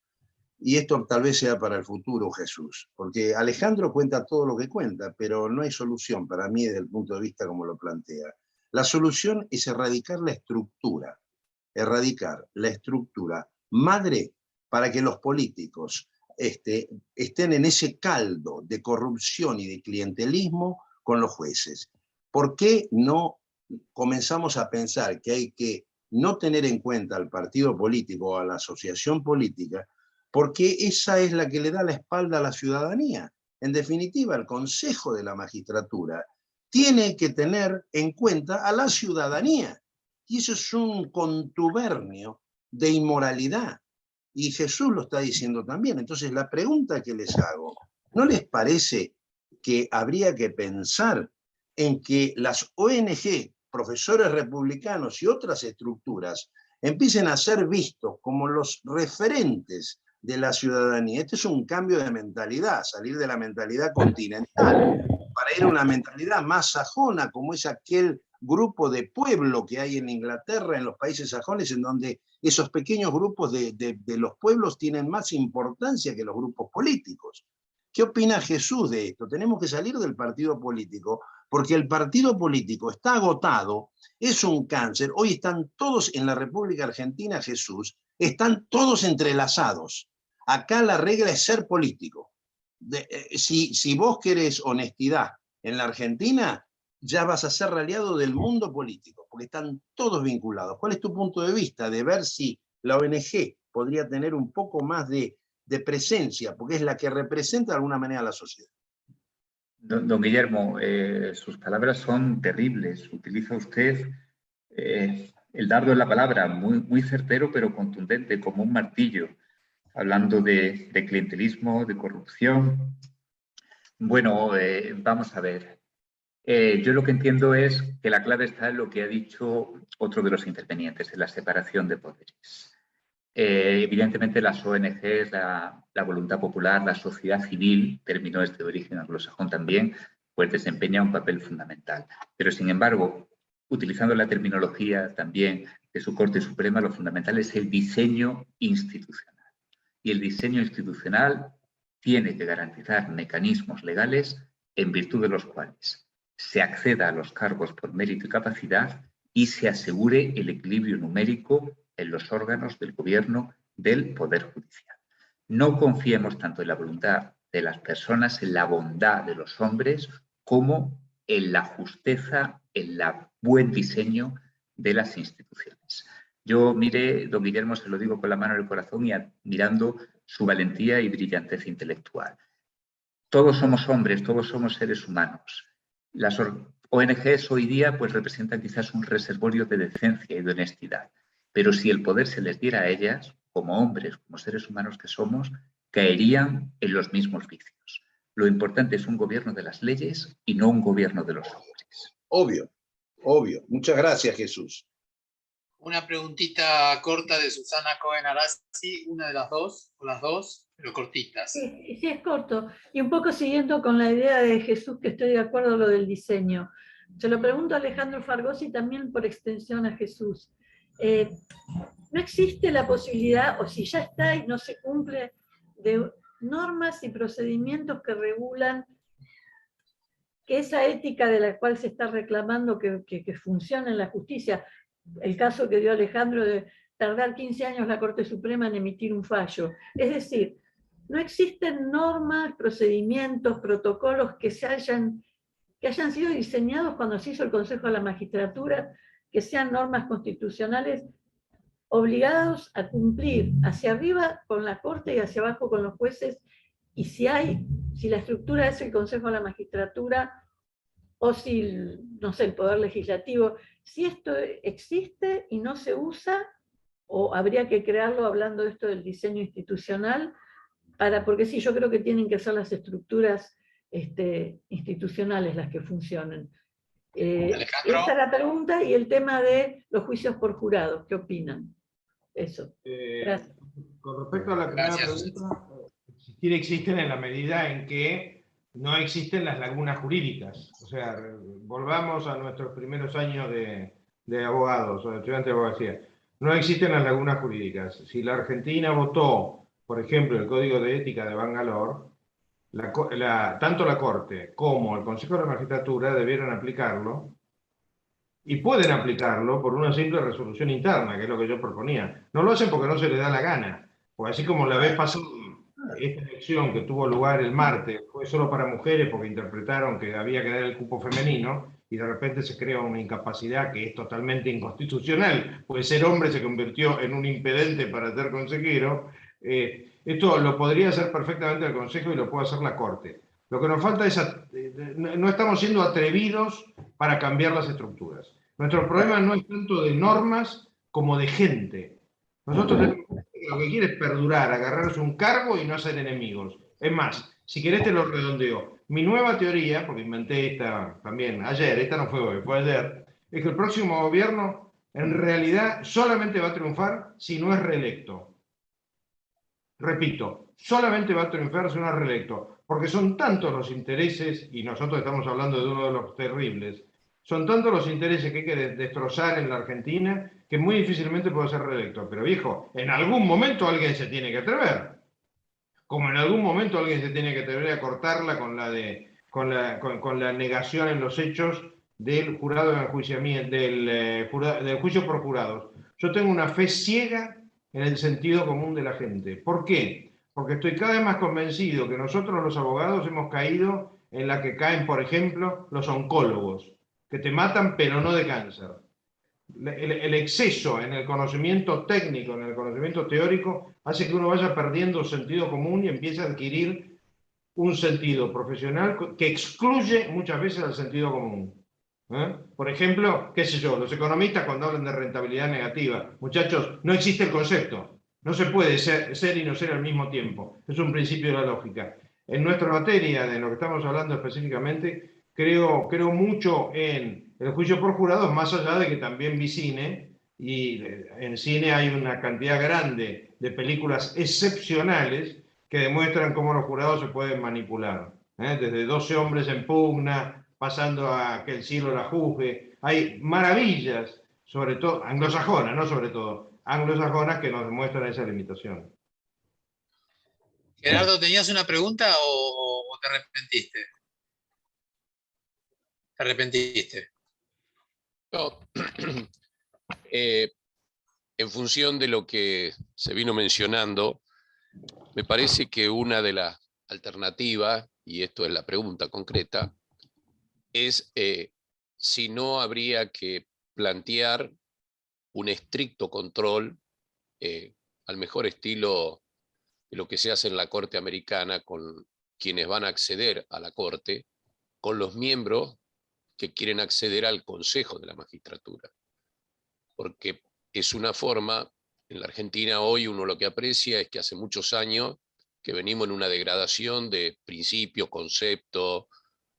y esto tal vez sea para el futuro, Jesús, porque Alejandro cuenta todo lo que cuenta, pero no hay solución para mí desde el punto de vista como lo plantea. La solución es erradicar la estructura madre para que los políticos estén en ese caldo de corrupción y de clientelismo con los jueces. ¿Por qué no comenzamos a pensar que hay que no tener en cuenta al partido político o a la asociación política? Porque esa es la que le da la espalda a la ciudadanía. En definitiva, el Consejo de la Magistratura tiene que tener en cuenta a la ciudadanía. Y eso es un contubernio de inmoralidad. Y Jesús lo está diciendo también. Entonces, la pregunta que les hago, ¿no les parece que habría que pensar en que las ONG, profesores republicanos y otras estructuras empiecen a ser vistos como los referentes de la ciudadanía? Este es un cambio de mentalidad, salir de la mentalidad continental para ir a una mentalidad más sajona, como es aquel grupo de pueblo que hay en Inglaterra, en los países sajones, en donde esos pequeños grupos de los pueblos tienen más importancia que los grupos políticos. ¿Qué opina Jesús de esto? Tenemos que salir del partido político, porque el partido político está agotado, es un cáncer. Hoy están todos en la República Argentina, Jesús, están todos entrelazados. Acá la regla es ser político. Si vos querés honestidad en la Argentina, ya vas a ser aliado del mundo político, porque están todos vinculados. ¿Cuál es tu punto de vista de ver si la ONG podría tener un poco más de presencia, porque es la que representa de alguna manera a la sociedad? Don Guillermo, sus palabras son terribles. Utiliza usted el dardo en la palabra, muy certero pero contundente, como un martillo, hablando de clientelismo, de corrupción. Bueno, vamos a ver. Yo lo que entiendo es que la clave está en lo que ha dicho otro de los intervenientes, en la separación de poderes. Evidentemente las ONGs, la voluntad popular, la sociedad civil, término este de origen anglosajón también, pues desempeña un papel fundamental. Pero sin embargo, utilizando la terminología también de su Corte Suprema, lo fundamental es el diseño institucional. Y el diseño institucional tiene que garantizar mecanismos legales en virtud de los cuales se acceda a los cargos por mérito y capacidad y se asegure el equilibrio numérico en los órganos del gobierno del Poder Judicial. No confiemos tanto en la voluntad de las personas, en la bondad de los hombres, como en la justeza, en el buen diseño de las instituciones. Yo, mire, don Guillermo, se lo digo con la mano en el corazón y admirando su valentía y brillantez intelectual. Todos somos hombres, todos somos seres humanos. Las ONGs hoy día pues, representan quizás un reservorio de decencia y de honestidad, pero si el poder se les diera a ellas, como hombres, como seres humanos que somos, caerían en los mismos vicios. Lo importante es un gobierno de las leyes y no un gobierno de los hombres. Obvio, obvio. Muchas gracias, Jesús. Una preguntita corta de Susana Cohen Arasi, una de las dos, o las dos, pero cortitas. Sí, sí, es corto. Y un poco siguiendo con la idea de Jesús, que estoy de acuerdo en lo del diseño. Se lo pregunto a Alejandro Fargosi también por extensión a Jesús. ¿No existe la posibilidad, o si ya está y no se cumple, de normas y procedimientos que regulan que esa ética de la cual se está reclamando que funcione en la justicia, el caso que dio Alejandro de tardar 15 años la Corte Suprema en emitir un fallo? Es decir, no existen normas, procedimientos, protocolos que hayan sido diseñados cuando se hizo el Consejo de la Magistratura, que sean normas constitucionales obligados a cumplir hacia arriba con la Corte y hacia abajo con los jueces, y si la estructura es el Consejo de la Magistratura o si, no sé, el Poder Legislativo, si esto existe y no se usa, o habría que crearlo hablando de esto del diseño institucional, porque sí, yo creo que tienen que ser las estructuras institucionales las que funcionen. Esa es la pregunta, y el tema de los juicios por jurados, ¿qué opinan? Eso. Gracias. Con respecto a la primera pregunta, existir existen en la medida en que no existen las lagunas jurídicas. O sea, volvamos a nuestros primeros años de abogados o de estudiantes de abogacía. No existen las lagunas jurídicas. Si la Argentina votó, por ejemplo, el Código de Ética de Bangalore, tanto la Corte como el Consejo de la Magistratura debieron aplicarlo, y pueden aplicarlo por una simple resolución interna, que es lo que yo proponía. No lo hacen porque no se les da la gana, porque así como la vez pasada, esta elección que tuvo lugar el martes fue solo para mujeres porque interpretaron que había que dar el cupo femenino, y de repente se crea una incapacidad que es totalmente inconstitucional, pues ser hombre se convirtió en un impedente para ser consejero. Esto lo podría hacer perfectamente el Consejo y lo puede hacer la Corte. Lo que nos falta es, no estamos siendo atrevidos para cambiar las estructuras. Nuestro problema no es tanto de normas como de gente. Nosotros lo que quiere es perdurar, agarrarse un cargo y no hacer enemigos. Es más, si querés te lo redondeo. Mi nueva teoría, porque inventé esta también ayer, esta no fue hoy, fue ayer, es que el próximo gobierno en realidad solamente va a triunfar si no es reelecto. Repito, solamente va a triunfar si no es reelecto, porque son tantos los intereses, y nosotros estamos hablando de uno de los terribles, son tantos los intereses que hay que destrozar en la Argentina que muy difícilmente puede ser reelecto. Pero viejo, en algún momento alguien se tiene que atrever. Como en algún momento alguien se tiene que atrever a cortarla con la negación en los hechos del jurado de enjuiciamiento, del juicio por jurados. Yo tengo una fe ciega en el sentido común de la gente. ¿Por qué? Porque estoy cada vez más convencido que nosotros los abogados hemos caído en la que caen, por ejemplo, los oncólogos, que te matan pero no de cáncer. El exceso en el conocimiento técnico, en el conocimiento teórico, hace que uno vaya perdiendo sentido común y empiece a adquirir un sentido profesional que excluye muchas veces al sentido común. Por ejemplo, qué sé yo, los economistas cuando hablan de rentabilidad negativa, muchachos, no existe el concepto. No se puede ser y no ser al mismo tiempo. Es un principio de la lógica. En nuestra materia, de lo que estamos hablando específicamente, creo mucho en el juicio por jurados, más allá de que también vi cine, y en cine hay una cantidad grande de películas excepcionales que demuestran cómo los jurados se pueden manipular. Desde 12 hombres en pugna, pasando a que el cielo la juzgue. Hay maravillas, sobre todo, anglosajonas, no sobre todo, anglosajonas que nos demuestran esa limitación. Gerardo, ¿tenías una pregunta o te arrepentiste? ¿Te arrepentiste? No. En función de lo que se vino mencionando, me parece que una de las alternativas, y esto es la pregunta concreta, es si no habría que plantear un estricto control al mejor estilo de lo que se hace en la Corte Americana con quienes van a acceder a la Corte, con los miembros que quieren acceder al Consejo de la Magistratura. Porque es una forma, en la Argentina hoy uno lo que aprecia es que hace muchos años que venimos en una degradación de principios, conceptos,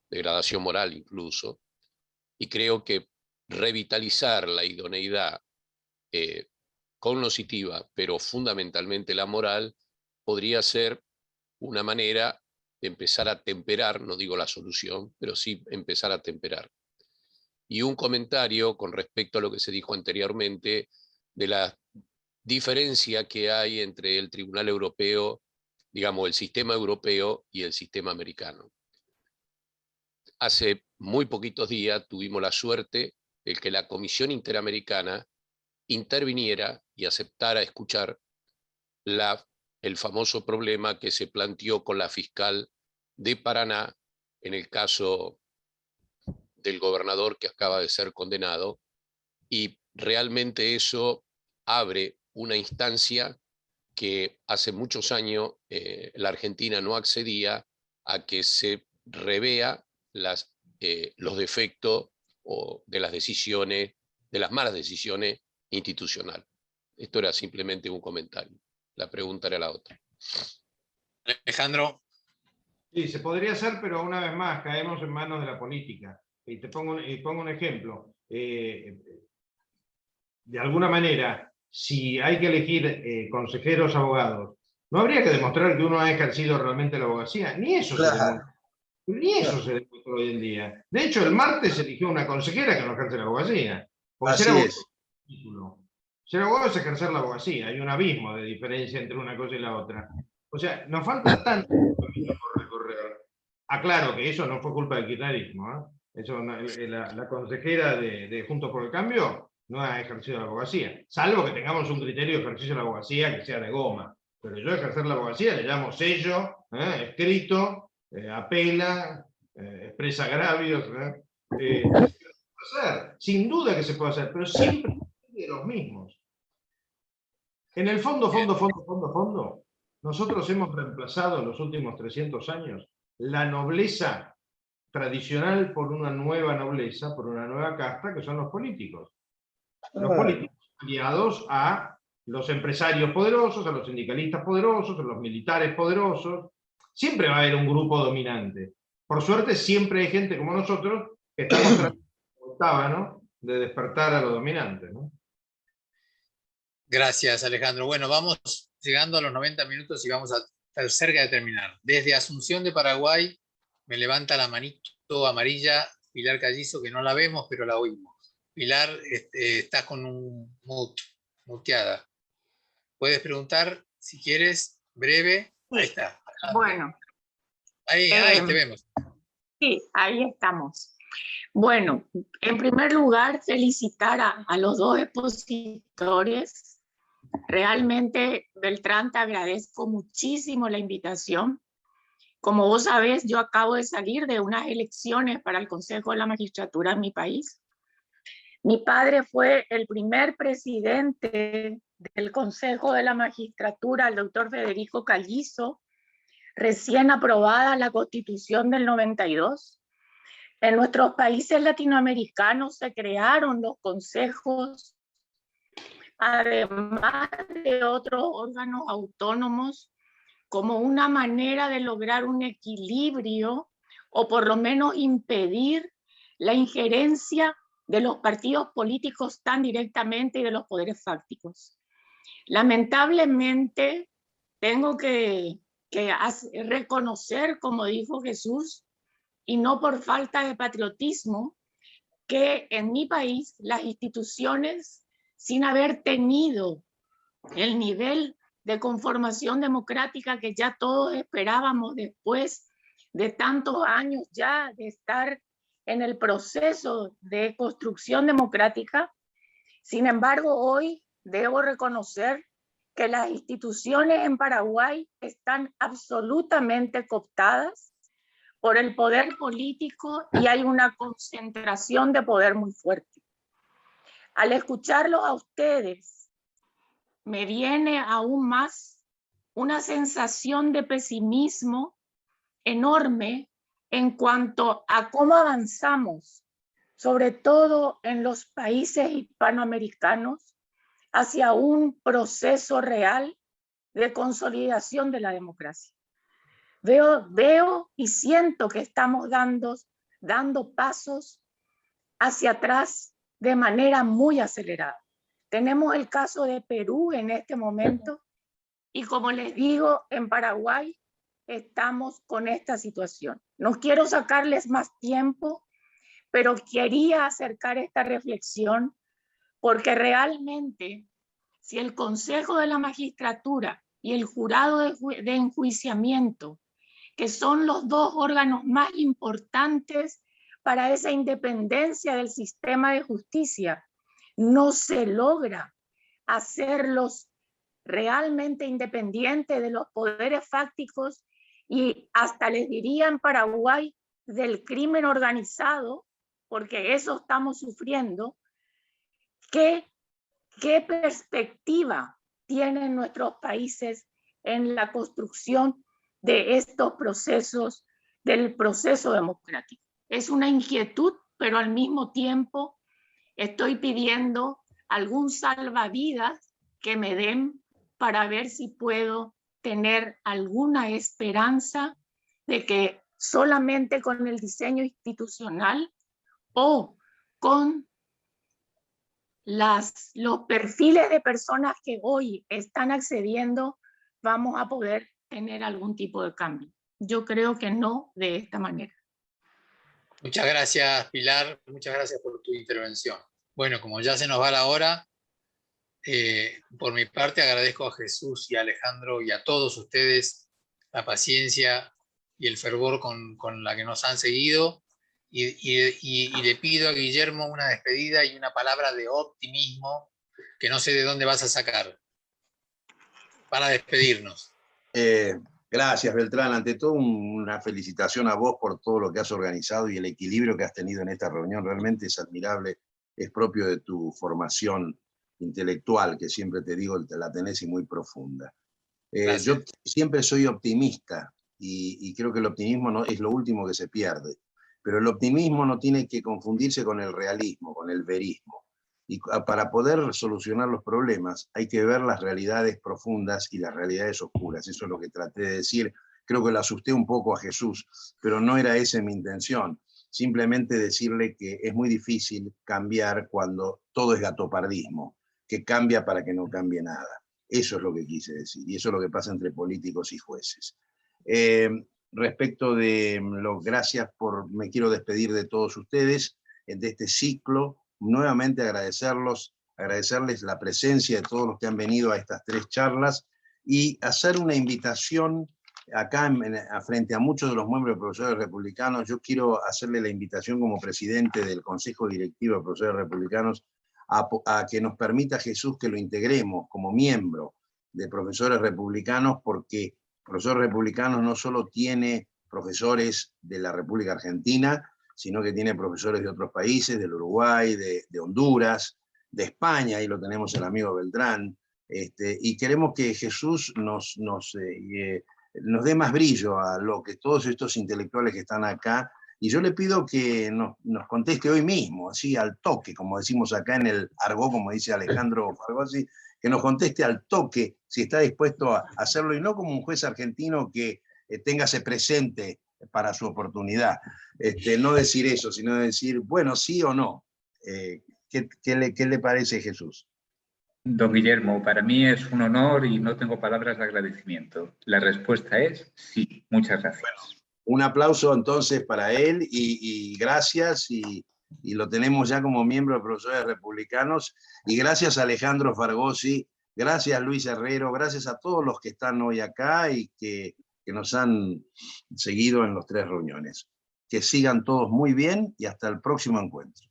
degradación moral incluso, y creo que revitalizar la idoneidad cognoscitiva, pero fundamentalmente la moral, podría ser una manera de empezar a temperar, no digo la solución, pero sí empezar a temperar. Y un comentario con respecto a lo que se dijo anteriormente de la diferencia que hay entre el Tribunal Europeo, digamos, el sistema europeo y el sistema americano. Hace muy poquitos días tuvimos la suerte de que la Comisión Interamericana interviniera y aceptara escuchar el famoso problema que se planteó con la fiscal de Paraná en el caso del gobernador que acaba de ser condenado, y realmente eso abre una instancia que hace muchos años la Argentina no accedía a, que se revea los defectos de las decisiones, de las malas decisiones institucionales. Esto era simplemente un comentario. La pregunta era la otra. Alejandro. Sí, se podría hacer, pero una vez más caemos en manos de la política. Y te pongo un ejemplo. De alguna manera, si hay que elegir consejeros abogados, no habría que demostrar que uno ha ejercido realmente la abogacía. Ni eso se demuestra. Ni eso se demuestra hoy en día. De hecho, el martes se eligió una consejera que no ejerce la abogacía. Porque Así es. Ser abogado es ejercer la abogacía. Hay un abismo de diferencia entre una cosa y la otra. O sea, nos falta tanto camino por recorrer. Aclaro que eso no fue culpa del kirchnerismo, ¿eh? Eso, la consejera de Juntos por el Cambio no ha ejercido la abogacía, salvo que tengamos un criterio de ejercicio de la abogacía que sea de goma. Pero yo ejercer la abogacía le llamo sello, escrito, apela, expresa agravios. Sin duda que se puede hacer, pero siempre de los mismos. En el fondo, nosotros hemos reemplazado en los últimos 300 años la nobleza tradicional por una nueva nobleza, por una nueva casta, que son los políticos. Los políticos aliados a los empresarios poderosos, a los sindicalistas poderosos, a los militares poderosos. Siempre va a haber un grupo dominante. Por suerte, siempre hay gente como nosotros que estamos tratando de despertar a los dominantes, ¿no? Gracias, Alejandro. Bueno, vamos llegando a los 90 minutos y vamos a estar cerca de terminar. Desde Asunción de Paraguay me levanta la manito amarilla Pilar Callizo, que no la vemos, pero la oímos. Pilar, estás con un muteada. Puedes preguntar si quieres, breve. Ahí está. Bueno. Ahí te vemos. Sí, ahí estamos. Bueno, en primer lugar, felicitar a los dos expositores. Realmente, Beltrán, te agradezco muchísimo la invitación. Como vos sabés, yo acabo de salir de unas elecciones para el Consejo de la Magistratura en mi país. Mi padre fue el primer presidente del Consejo de la Magistratura, el doctor Federico Callizo, recién aprobada la Constitución del 92. En nuestros países latinoamericanos se crearon los consejos, además de otros órganos autónomos, como una manera de lograr un equilibrio o por lo menos impedir la injerencia de los partidos políticos tan directamente y de los poderes fácticos. Lamentablemente, tengo que reconocer, como dijo Jesús, y no por falta de patriotismo, que en mi país las instituciones, sin haber tenido el nivel de conformación democrática que ya todos esperábamos después de tantos años ya de estar en el proceso de construcción democrática, sin embargo, hoy debo reconocer que las instituciones en Paraguay están absolutamente cooptadas por el poder político y hay una concentración de poder muy fuerte. Al escucharlo a ustedes, me viene aún más una sensación de pesimismo enorme en cuanto a cómo avanzamos, sobre todo en los países hispanoamericanos, hacia un proceso real de consolidación de la democracia. Veo y siento que estamos dando pasos hacia atrás de manera muy acelerada. Tenemos el caso de Perú en este momento y, como les digo, en Paraguay estamos con esta situación. No quiero sacarles más tiempo, pero quería acercar esta reflexión porque realmente si el Consejo de la Magistratura y el Jurado de Enjuiciamiento, que son los dos órganos más importantes para esa independencia del sistema de justicia, no se logra hacerlos realmente independientes de los poderes fácticos y hasta les diría en Paraguay del crimen organizado, porque eso estamos sufriendo, ¿qué perspectiva tienen nuestros países en la construcción de estos procesos, del proceso democrático? Es una inquietud, pero al mismo tiempo estoy pidiendo algún salvavidas que me den para ver si puedo tener alguna esperanza de que solamente con el diseño institucional o con los perfiles de personas que hoy están accediendo vamos a poder tener algún tipo de cambio. Yo creo que no de esta manera. Muchas gracias, Pilar. Muchas gracias por tu intervención. Bueno, como ya se nos va la hora, por mi parte agradezco a Jesús y a Alejandro y a todos ustedes la paciencia y el fervor con la que nos han seguido y le pido a Guillermo una despedida y una palabra de optimismo que no sé de dónde vas a sacar para despedirnos. Gracias, Beltrán. Ante todo, una felicitación a vos por todo lo que has organizado y el equilibrio que has tenido en esta reunión. Realmente es admirable, es propio de tu formación intelectual, que siempre te digo, la tenés y muy profunda. Yo siempre soy optimista y creo que el optimismo no, es lo último que se pierde, pero el optimismo no tiene que confundirse con el realismo, con el verismo. Y para poder solucionar los problemas hay que ver las realidades profundas y las realidades oscuras. Eso es lo que traté de decir. Creo que lo asusté un poco a Jesús, pero no era esa mi intención. Simplemente decirle que es muy difícil cambiar cuando todo es gatopardismo, que cambia para que no cambie nada. Eso es lo que quise decir, y eso es lo que pasa entre políticos y jueces. Respecto de gracias me quiero despedir de todos ustedes, de este ciclo, nuevamente agradecerles la presencia de todos los que han venido a estas 3 charlas y hacer una invitación acá frente a muchos de los miembros de Profesores Republicanos. Yo quiero hacerle la invitación como presidente del Consejo Directivo de Profesores Republicanos a que nos permita Jesús que lo integremos como miembro de Profesores Republicanos, porque Profesores Republicanos no solo tiene profesores de la República Argentina, sino que tiene profesores de otros países, del Uruguay, de Honduras, de España, ahí lo tenemos el amigo Beltrán, y queremos que Jesús nos dé más brillo a lo que todos estos intelectuales que están acá, y yo le pido que nos conteste hoy mismo, así al toque, como decimos acá en el argot, como dice Alejandro Fargosi, que nos conteste al toque si está dispuesto a hacerlo, y no como un juez argentino que téngase presente para su oportunidad. No decir eso, sino decir, bueno, sí o no. ¿Qué le parece, Jesús? Don Guillermo, para mí es un honor y no tengo palabras de agradecimiento. La respuesta es sí. Muchas gracias. Bueno, un aplauso entonces para él y gracias, y lo tenemos ya como miembro de Profesores Republicanos, y gracias a Alejandro Fargosi, gracias Luis Herrero, gracias a todos los que están hoy acá y que nos han seguido en las 3 reuniones. Que sigan todos muy bien y hasta el próximo encuentro.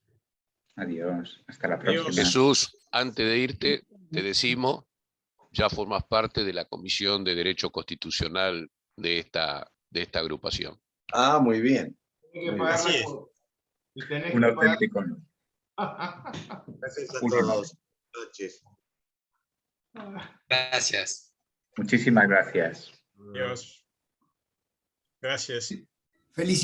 Adiós, hasta la próxima. Jesús, antes de irte, te decimos, ya formas parte de la Comisión de Derecho Constitucional de esta agrupación. Ah, muy bien. Tenés que Muy pagar bien. la Así es. cuota. Y tenés Un que pagar- auténtico honor. Gracias a Un honor. todos. Buenas noches. Gracias. Muchísimas gracias. Dios. Gracias. Felicidades.